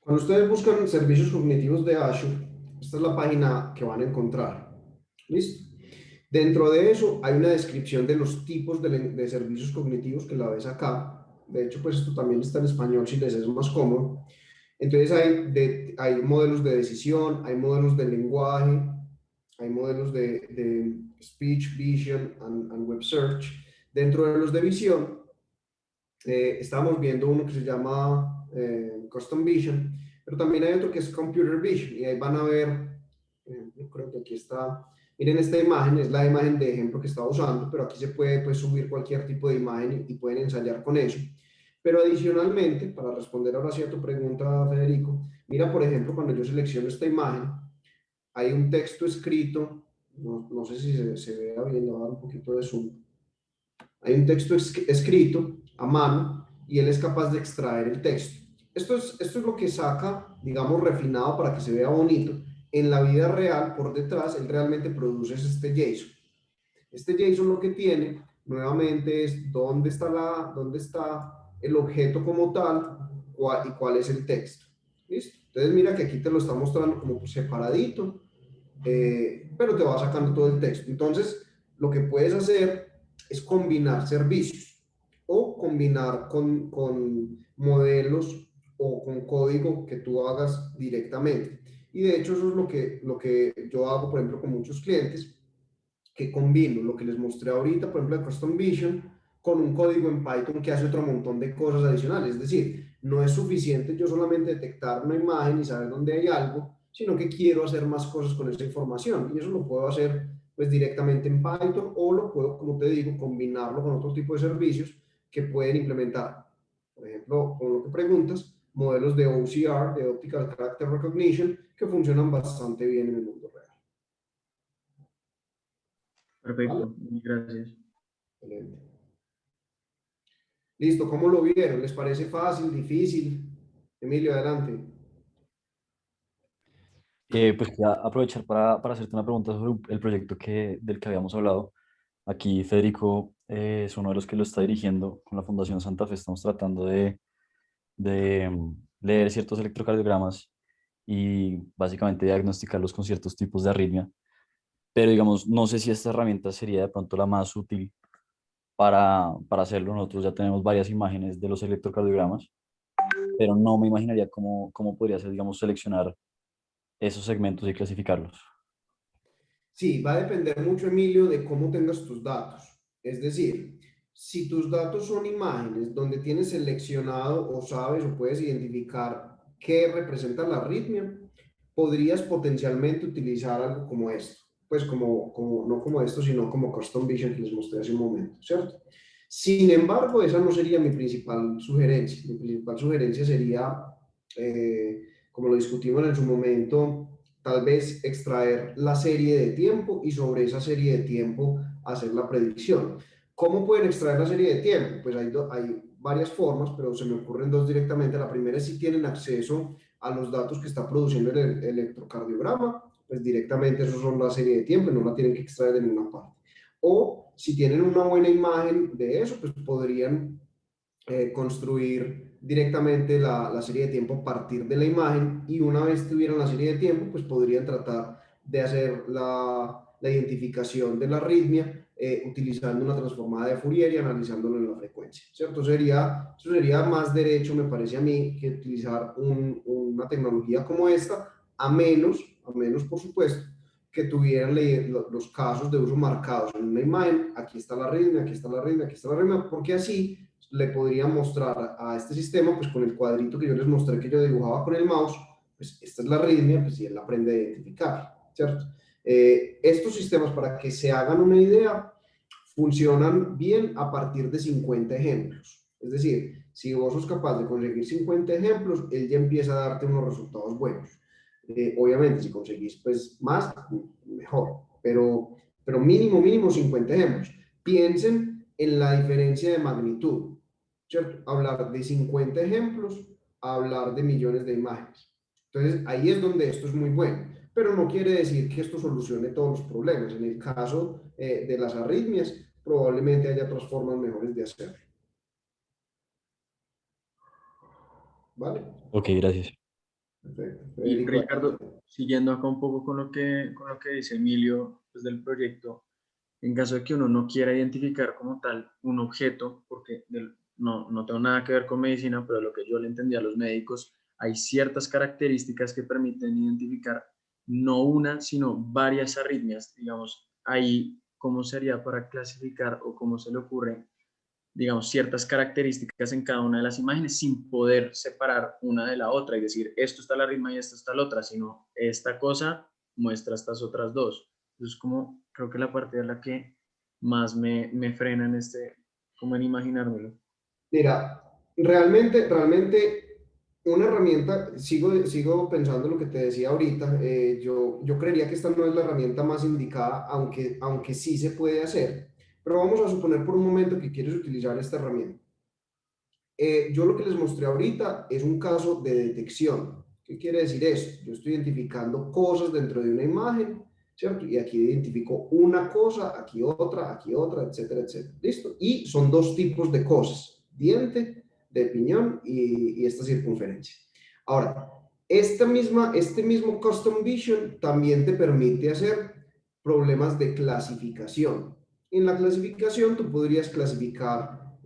Cuando ustedes buscan servicios cognitivos de Azure, esta es la página que van a encontrar. ¿Listo? Dentro de eso hay una descripción de los tipos de servicios cognitivos que la ves acá. De hecho, pues esto también está en español si les es más cómodo. Entonces hay modelos de decisión, hay modelos de lenguaje, hay modelos de speech, vision and web search. Dentro de los de visión, estábamos viendo uno que se llama Custom Vision, pero también hay otro que es Computer Vision, y ahí van a ver, creo que aquí está, miren esta imagen, es la imagen de ejemplo que estaba usando, pero aquí se puede pues, subir cualquier tipo de imagen y pueden ensayar con eso. Pero adicionalmente, para responder ahora sí a tu pregunta, Federico, mira por ejemplo cuando yo selecciono esta imagen, hay un texto escrito, no sé si se vea bien, le voy a dar un poquito de zoom. Hay un texto escrito a mano y él es capaz de extraer el texto. Esto es lo que saca, digamos, refinado para que se vea bonito. En la vida real, por detrás, él realmente produce este JSON. Este JSON lo que tiene, nuevamente, es dónde está el objeto como tal y cuál es el texto. ¿Listo? Entonces mira que aquí te lo está mostrando como separadito, pero te va sacando todo el texto. Entonces, lo que puedes hacer es combinar servicios o combinar con modelos o con código que tú hagas directamente. Y de hecho eso es lo que yo hago, por ejemplo, con muchos clientes, que combino lo que les mostré ahorita, por ejemplo, de Custom Vision, con un código en Python que hace otro montón de cosas adicionales. Es decir, no es suficiente yo solamente detectar una imagen y saber dónde hay algo, sino que quiero hacer más cosas con esa información. Y eso lo puedo hacer pues directamente en Python o lo puedo, como te digo, combinarlo con otro tipo de servicios que pueden implementar. Por ejemplo, con lo que preguntas, modelos de OCR, de Optical Character Recognition, que funcionan bastante bien en el mundo real. Perfecto, ¿vale? Gracias. Excelente. Listo, ¿cómo lo vieron? ¿Les parece fácil, difícil? Emilio, adelante. Pues quería aprovechar para hacerte una pregunta sobre el proyecto del que habíamos hablado. Aquí Federico es uno de los que lo está dirigiendo con la Fundación Santa Fe. Estamos tratando de leer ciertos electrocardiogramas y básicamente diagnosticarlos con ciertos tipos de arritmia. Pero digamos, no sé si esta herramienta sería de pronto la más útil para hacerlo. Nosotros ya tenemos varias imágenes de los electrocardiogramas, pero no me imaginaría cómo podría ser, digamos, seleccionar esos segmentos y clasificarlos. Sí, va a depender mucho, Emilio, de cómo tengas tus datos. Es decir, si tus datos son imágenes donde tienes seleccionado o sabes o puedes identificar qué representa la arritmia, podrías potencialmente utilizar algo como esto. Pues no como esto, sino como Custom Vision que les mostré hace un momento, ¿cierto? Sin embargo, esa no sería mi principal sugerencia. Mi principal sugerencia sería, como lo discutimos en su momento, tal vez extraer la serie de tiempo y sobre esa serie de tiempo hacer la predicción. ¿Cómo pueden extraer la serie de tiempo? Pues hay varias formas, pero se me ocurren dos directamente. La primera es si tienen acceso a los datos que está produciendo el electrocardiograma, pues directamente esos son la serie de tiempo y no la tienen que extraer de ninguna parte. O si tienen una buena imagen de eso, pues podrían construir directamente la serie de tiempo a partir de la imagen, y una vez tuvieran la serie de tiempo, pues podrían tratar de hacer la identificación de la arritmia utilizando una transformada de Fourier y analizándolo en la frecuencia, ¿cierto? Eso sería más derecho, me parece a mí, que utilizar una tecnología como esta, a menos, por supuesto, que tuvieran los casos de uso marcados en una imagen. Aquí está la arritmia, aquí está la arritmia, aquí está la arritmia, porque así le podría mostrar a este sistema, pues con el cuadrito que yo les mostré, que yo dibujaba con el mouse, pues esta es la arritmia, pues y él aprende a identificar, ¿cierto? Estos sistemas, para que se hagan una idea, funcionan bien a partir de 50 ejemplos. Es decir, si vos sos capaz de conseguir 50 ejemplos, él ya empieza a darte unos resultados buenos. Obviamente, si conseguís pues más, mejor, pero mínimo 50 ejemplos. Piensen en la diferencia de magnitud, ¿cierto? Hablar de 50 ejemplos, hablar de millones de imágenes. Entonces, ahí es donde esto es muy bueno, pero no quiere decir que esto solucione todos los problemas. En el caso de las arritmias, probablemente haya otras formas mejores de hacerlo. ¿Vale? Ok, gracias. Perfecto. Y Federico. Ricardo, siguiendo acá un poco con lo que dice Emilio, pues, del proyecto, en caso de que uno no quiera identificar como tal un objeto, porque no tengo nada que ver con medicina, pero lo que yo le entendí a los médicos, hay ciertas características que permiten identificar no una, sino varias arritmias. Digamos, ahí, ¿cómo sería para clasificar o cómo se le ocurre, digamos, ciertas características en cada una de las imágenes sin poder separar una de la otra y decir, esto está la arritmia y esto está la otra, sino esta cosa muestra estas otras dos? Entonces, como creo que la parte de la que más me frena en como en imaginármelo. Mira, realmente una herramienta, sigo pensando lo que te decía ahorita, yo creería que esta no es la herramienta más indicada, aunque sí se puede hacer, pero vamos a suponer por un momento que quieres utilizar esta herramienta. Yo lo que les mostré ahorita es un caso de detección. ¿Qué quiere decir eso? Yo estoy identificando cosas dentro de una imagen, ¿cierto? Y aquí identifico una cosa, aquí otra, etcétera, etcétera. ¿Listo? Y son dos tipos de cosas: diente, de piñón y esta circunferencia. Ahora, este mismo Custom Vision también te permite hacer problemas de clasificación. En la clasificación tú podrías clasificar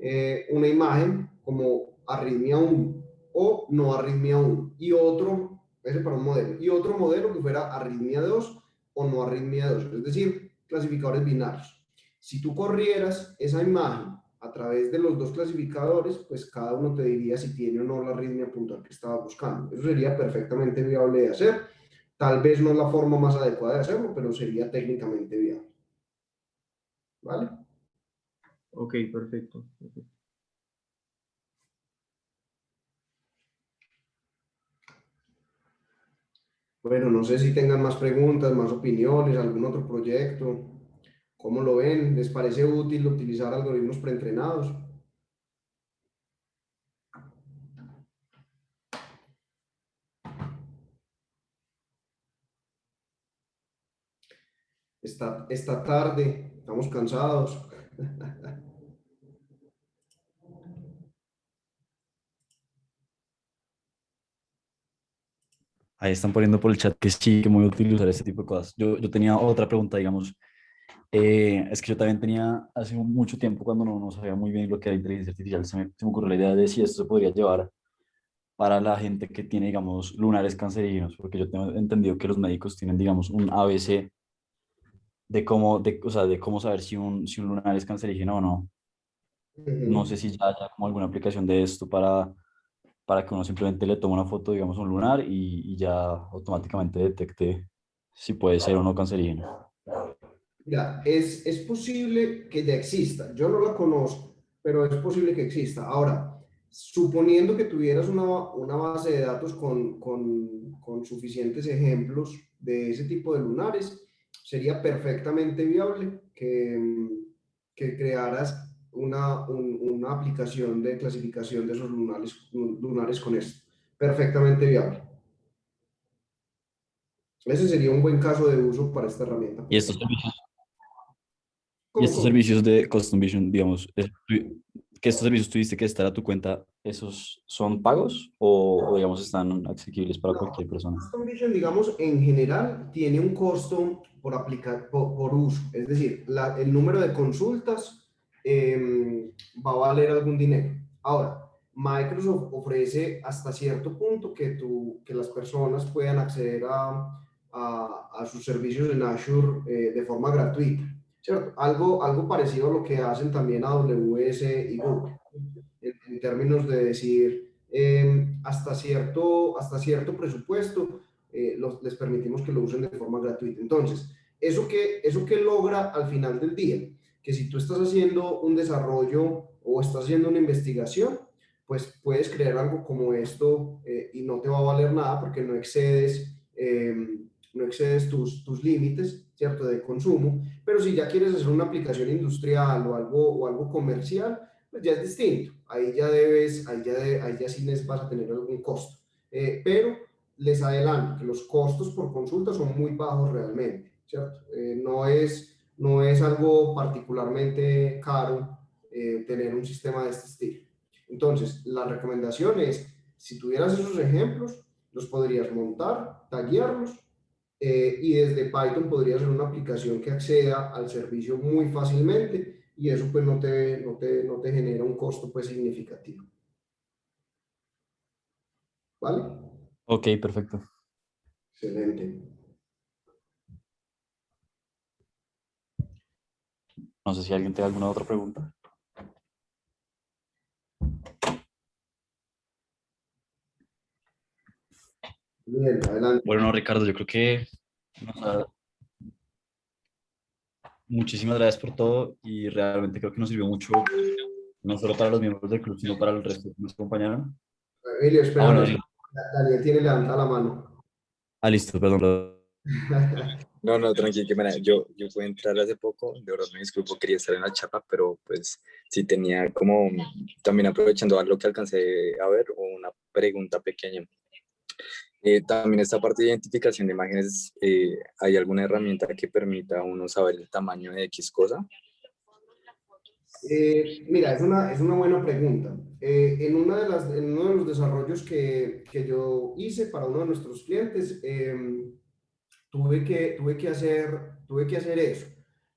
una imagen como arritmia 1 o no arritmia 1, y otro, ese para un modelo, y otro modelo que fuera arritmia 2 o no arritmia 2, es decir, clasificadores binarios. Si tú corrieras esa imagen a través de los dos clasificadores, pues cada uno te diría si tiene o no la arritmia puntual que estaba buscando. Eso sería perfectamente viable de hacer. Tal vez no es la forma más adecuada de hacerlo, pero sería técnicamente viable. ¿Vale? Ok, perfecto. Bueno, no sé si tengan más preguntas, más opiniones, algún otro proyecto. ¿Cómo lo ven? ¿Les parece útil utilizar algoritmos preentrenados? Esta tarde, estamos cansados. Ahí están poniendo por el chat que sí, que muy útil usar este tipo de cosas. Yo tenía otra pregunta, digamos. Es que yo también tenía hace mucho tiempo, cuando no sabía muy bien lo que era inteligencia artificial, se me ocurrió la idea de si esto se podría llevar para la gente que tiene, digamos, lunares cancerígenos, porque yo tengo entendido que los médicos tienen, digamos, un ABC o sea, de cómo saber si un lunar es cancerígeno o no. No sé si ya haya como alguna aplicación de esto para que uno simplemente le tome una foto, digamos, a un lunar y ya automáticamente detecte si puede ser o no cancerígeno. Mira, es posible que ya exista. Yo no la conozco, pero es posible que exista. Ahora, suponiendo que tuvieras una base de datos con suficientes ejemplos de ese tipo de lunares, sería perfectamente viable que crearas una aplicación de clasificación de esos lunares con esto. Perfectamente viable. Ese sería un buen caso de uso para esta herramienta. Y estos servicios, y ¿Cómo, estos cómo? servicios de Custom Vision, digamos, que estos servicios tuviste que estar a tu cuenta, ¿esos son pagos o digamos están asequibles para No, cualquier persona? Custom Vision, digamos, en general tiene un costo por aplicar, por uso. Es decir, el número de consultas va a valer algún dinero. Ahora, Microsoft ofrece hasta cierto punto que las personas puedan acceder a sus servicios en Azure de forma gratuita, ¿cierto? Algo parecido a lo que hacen también AWS y Google, en términos de decir, hasta cierto presupuesto les permitimos que lo usen de forma gratuita. Entonces, eso que logra al final del día, que si tú estás haciendo un desarrollo o estás haciendo una investigación, pues puedes crear algo como esto y no te va a valer nada porque no excedes tus límites, ¿cierto?, de consumo, pero si ya quieres hacer una aplicación industrial o algo comercial, pues ya es distinto. Ahí ya sí vas a tener algún costo. Pero les adelanto que los costos por consulta son muy bajos realmente, ¿cierto? No es algo particularmente caro tener un sistema de este estilo. Entonces, la recomendación es, si tuvieras esos ejemplos, los podrías montar, taguearlos, y desde Python podrías hacer una aplicación que acceda al servicio muy fácilmente y eso pues no te genera un costo pues significativo. ¿Vale? Ok, perfecto. Excelente. No sé si alguien tiene alguna otra pregunta. Bien, adelante. Bueno, no, Ricardo, yo creo que muchísimas gracias por todo y realmente creo que nos sirvió mucho, no solo para los miembros del club, sino para el resto que nos acompañaron. Emilio, Ah, espérame, bueno, espérame. Daniel tiene levanta la mano. listo, perdón. No, no, tranqui, que mira, yo pude entrar hace poco, de verdad me disculpo, quería estar en la charla, pero pues sí tenía como, también aprovechando algo que alcancé a ver, una pregunta pequeña. También esta parte de identificación de imágenes, ¿hay alguna herramienta que permita a uno saber el tamaño de X cosa? Mira, es una buena pregunta. En uno de los desarrollos que yo hice para uno de nuestros clientes, tuve que hacer eso.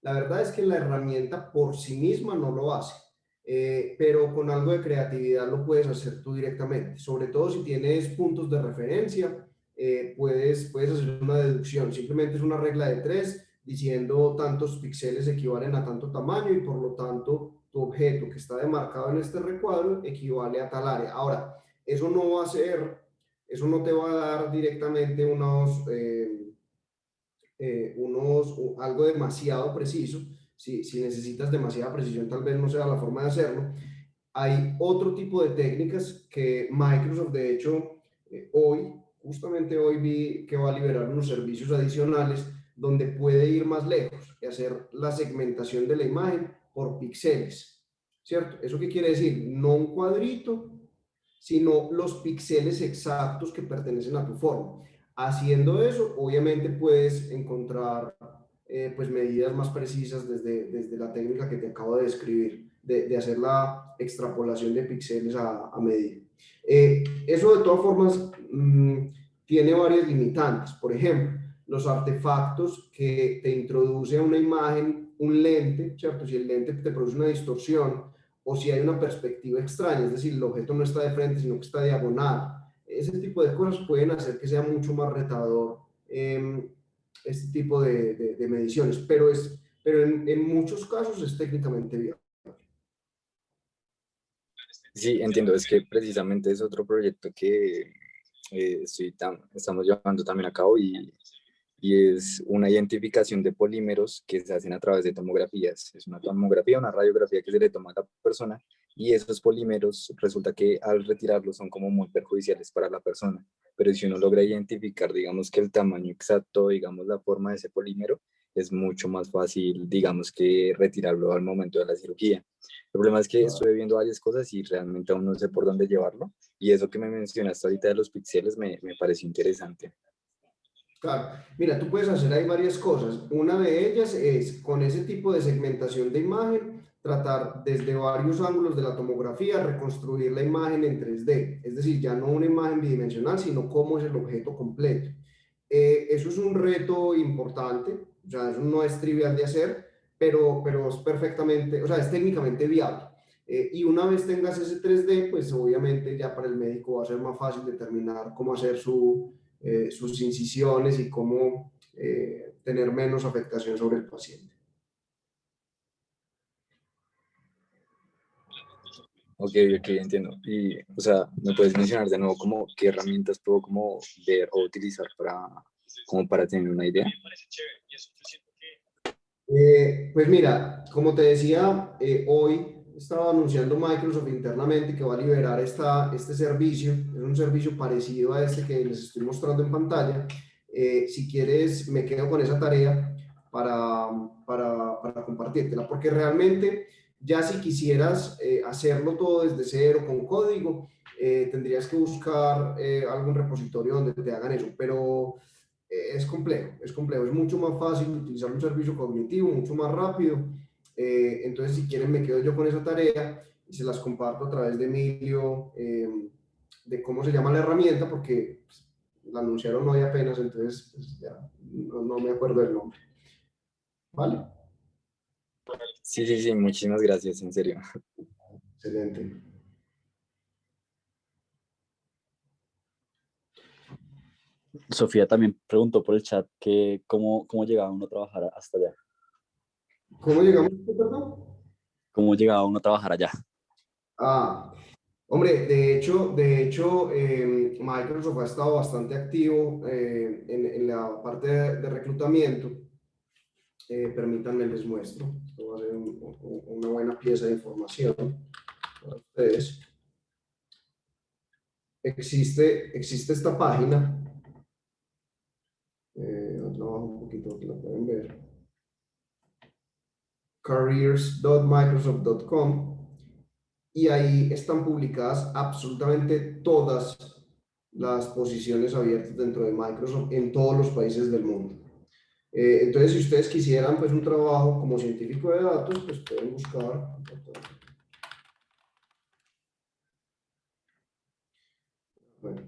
La verdad es que la herramienta por sí misma no lo hace, pero con algo de creatividad lo puedes hacer tú directamente. Sobre todo si tienes puntos de referencia, puedes hacer una deducción. Simplemente es una regla de tres diciendo tantos píxeles equivalen a tanto tamaño y por lo tanto tu objeto que está demarcado en este recuadro equivale a tal área. Ahora, eso no va a ser, eso no te va a dar directamente algo demasiado preciso. Si necesitas demasiada precisión, tal vez no sea la forma de hacerlo. Hay otro tipo de técnicas que Microsoft, de hecho, justamente hoy vi que va a liberar unos servicios adicionales donde puede ir más lejos y hacer la segmentación de la imagen por píxeles, ¿cierto? ¿Eso qué quiere decir? No un cuadrito, sino los píxeles exactos que pertenecen a tu forma. Haciendo eso, obviamente puedes encontrar pues medidas más precisas desde la técnica que te acabo de describir, de hacer la extrapolación de píxeles a medida. Eso de todas formas tiene varias limitantes. Por ejemplo, los artefactos que te introduce a una imagen un lente, ¿cierto? Si el lente te produce una distorsión o si hay una perspectiva extraña, es decir, el objeto no está de frente, sino que está diagonal. Ese tipo de cosas pueden hacer que sea mucho más retador este tipo de mediciones, pero en muchos casos es técnicamente viable. Sí, entiendo, es que precisamente es otro proyecto que estamos llevando también a cabo y y es una identificación de polímeros que se hacen a través de tomografías. Es una tomografía, una radiografía que se le toma a la persona y esos polímeros resulta que al retirarlos son como muy perjudiciales para la persona. Pero si uno logra identificar, digamos que el tamaño exacto, digamos la forma de ese polímero, es mucho más fácil, digamos, que retirarlo al momento de la cirugía. El problema es que estuve viendo varias cosas y realmente aún no sé por dónde llevarlo. Y eso que me mencionaste ahorita de los píxeles me pareció interesante. Claro, mira, tú puedes hacer ahí varias cosas. Una de ellas es con ese tipo de segmentación de imagen, tratar desde varios ángulos de la tomografía, reconstruir la imagen en 3D. Es decir, ya no una imagen bidimensional, sino cómo es el objeto completo. Eso es un reto importante, o sea, eso no es trivial de hacer, pero es perfectamente, o sea, es técnicamente viable. Y una vez tengas ese 3D, pues obviamente ya para el médico va a ser más fácil determinar cómo hacer sus incisiones y cómo tener menos afectación sobre el paciente. Ok, ok, entiendo. Y, o sea, ¿me puedes mencionar de nuevo como qué herramientas puedo como ver o utilizar como para tener una idea? Pues mira, como te decía, hoy estaba anunciando Microsoft internamente que va a liberar este servicio. Es un servicio parecido a este que les estoy mostrando en pantalla. Si quieres, me quedo con esa tarea para compartírtela, porque realmente ya si quisieras hacerlo todo desde cero con código, tendrías que buscar algún repositorio donde te hagan eso, pero es complejo, es mucho más fácil utilizar un servicio cognitivo, mucho más rápido. Entonces, si quieren, me quedo yo con esa tarea y se las comparto a través de Emilio, de cómo se llama la herramienta, porque pues, la anunciaron hoy apenas, entonces pues, ya no me acuerdo del nombre. ¿Vale? Sí, sí, sí, muchísimas gracias, en serio. Excelente. Sofía también preguntó por el chat que cómo llegaba uno a trabajar hasta allá. ¿Cómo llegamos a esto, perdón? ¿Cómo llegaba uno a trabajar allá? Ah, hombre, de hecho Microsoft ha estado bastante activo en la parte de reclutamiento. Permítanme les muestro. Esto va a ser una buena pieza de información para ustedes. Existe esta página. Abajo un poquito, que la pueden ver. careers.microsoft.com. Y ahí están publicadas absolutamente todas las posiciones abiertas dentro de Microsoft en todos los países del mundo. Entonces, si ustedes quisieran pues un trabajo como científico de datos, pues pueden buscar. Bueno,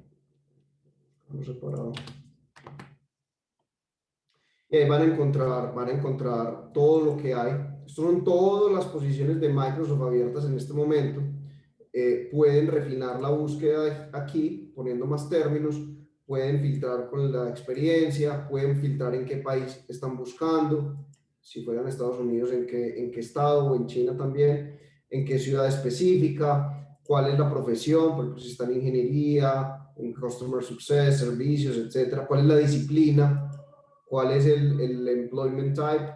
vamos separado. Y ahí van a encontrar todo lo que hay. Estas son todas las posiciones de Microsoft abiertas en este momento. Pueden refinar la búsqueda aquí, poniendo más términos, pueden filtrar con la experiencia, pueden filtrar en qué país están buscando, si fueran Estados Unidos, en qué estado, o en China también, en qué ciudad específica, cuál es la profesión, por ejemplo, si está en ingeniería, en Customer Success, servicios, etcétera, cuál es la disciplina, cuál es el employment type,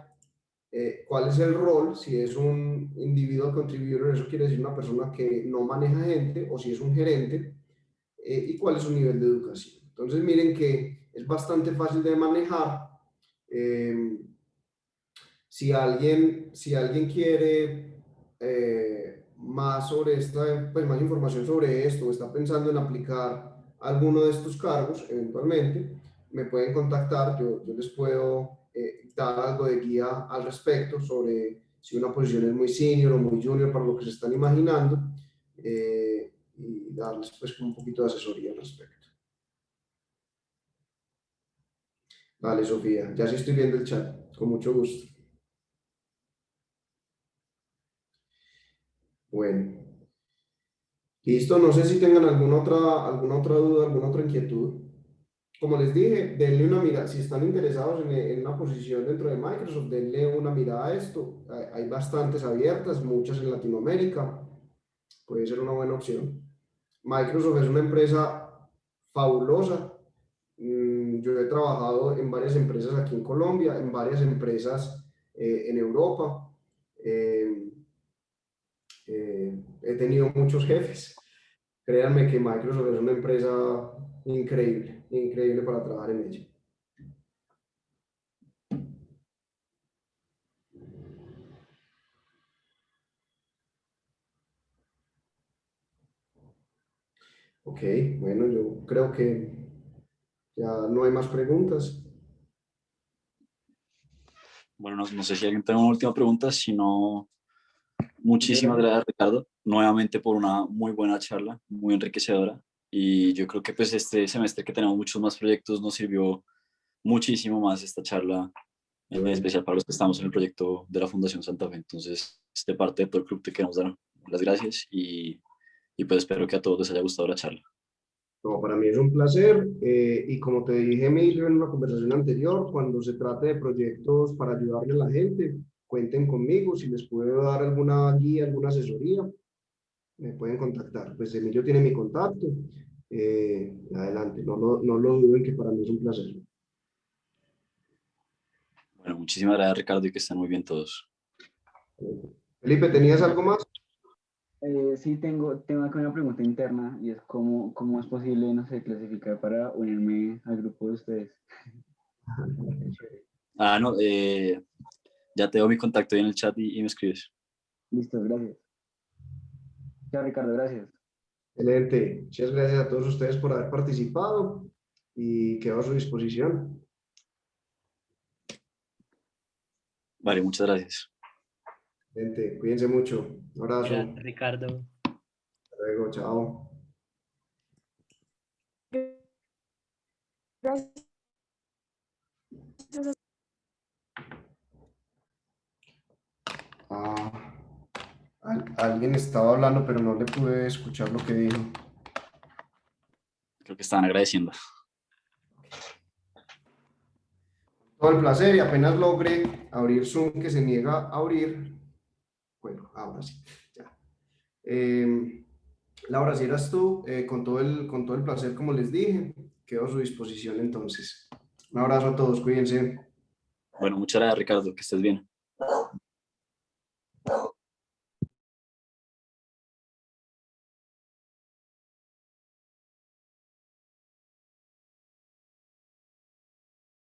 cuál es el rol, si es un individual contributor, eso quiere decir una persona que no maneja gente, o si es un gerente, y cuál es su nivel de educación. Entonces miren que es bastante fácil de manejar. Si alguien quiere más sobre pues más información sobre esto, o está pensando en aplicar alguno de estos cargos, eventualmente, me pueden contactar, yo les puedo dar algo de guía al respecto sobre si una posición es muy senior o muy junior para lo que se están imaginando, y darles pues un poquito de asesoría al respecto. Vale, Sofía, ya sí estoy viendo el chat, con mucho gusto. Bueno, listo, no sé si tengan alguna otra duda, alguna otra inquietud. Como les dije, denle una mirada, si están interesados en una posición dentro de Microsoft, denle una mirada a esto. Hay bastantes abiertas, muchas en Latinoamérica, puede ser una buena opción. Microsoft es una empresa fabulosa, Yo he trabajado en varias empresas aquí en Colombia, en varias empresas en Europa. He tenido muchos jefes. Créanme que Microsoft es una empresa increíble, increíble para trabajar en ella. Ok, bueno, yo creo que ya no hay más preguntas. Bueno, no sé si alguien tiene una última pregunta, si no, muchísimas gracias, Ricardo, nuevamente por una muy buena charla, muy enriquecedora. Y yo creo que pues este semestre que tenemos muchos más proyectos nos sirvió muchísimo más esta charla, en especial para los que estamos en el proyecto de la Fundación Santa Fe. Entonces, de parte de todo el club te queremos dar las gracias y pues espero que a todos les haya gustado la charla. No, para mí es un placer y como te dije, Emilio, en una conversación anterior, cuando se trate de proyectos para ayudarle a la gente, cuenten conmigo. Si les puedo dar alguna guía, alguna asesoría, me pueden contactar. Pues Emilio tiene mi contacto. Adelante, no lo duden, que para mí es un placer. Bueno, muchísimas gracias, Ricardo, y que estén muy bien todos. Felipe, ¿tenías algo más? Sí, tengo acá una pregunta interna y es cómo es posible, no sé, clasificar para unirme al grupo de ustedes. Ah, no, ya te doy mi contacto ahí en el chat y me escribes. Listo, gracias. Chao, Ricardo, gracias. Excelente. Muchas gracias a todos ustedes por haber participado y quedo a su disposición. Vale, muchas gracias. Excelente. Cuídense mucho. Un abrazo. Gracias, Ricardo. Hasta luego. Chao. Gracias. Alguien estaba hablando, pero no le pude escuchar lo que dijo. Creo que estaban agradeciendo. Todo el placer y apenas logré abrir Zoom, que se niega a abrir. Bueno, ahora sí. Ya. Laura, si eras tú, con todo el placer, como les dije, quedo a su disposición entonces. Un abrazo a todos, cuídense. Bueno, muchas gracias, Ricardo, que estés bien.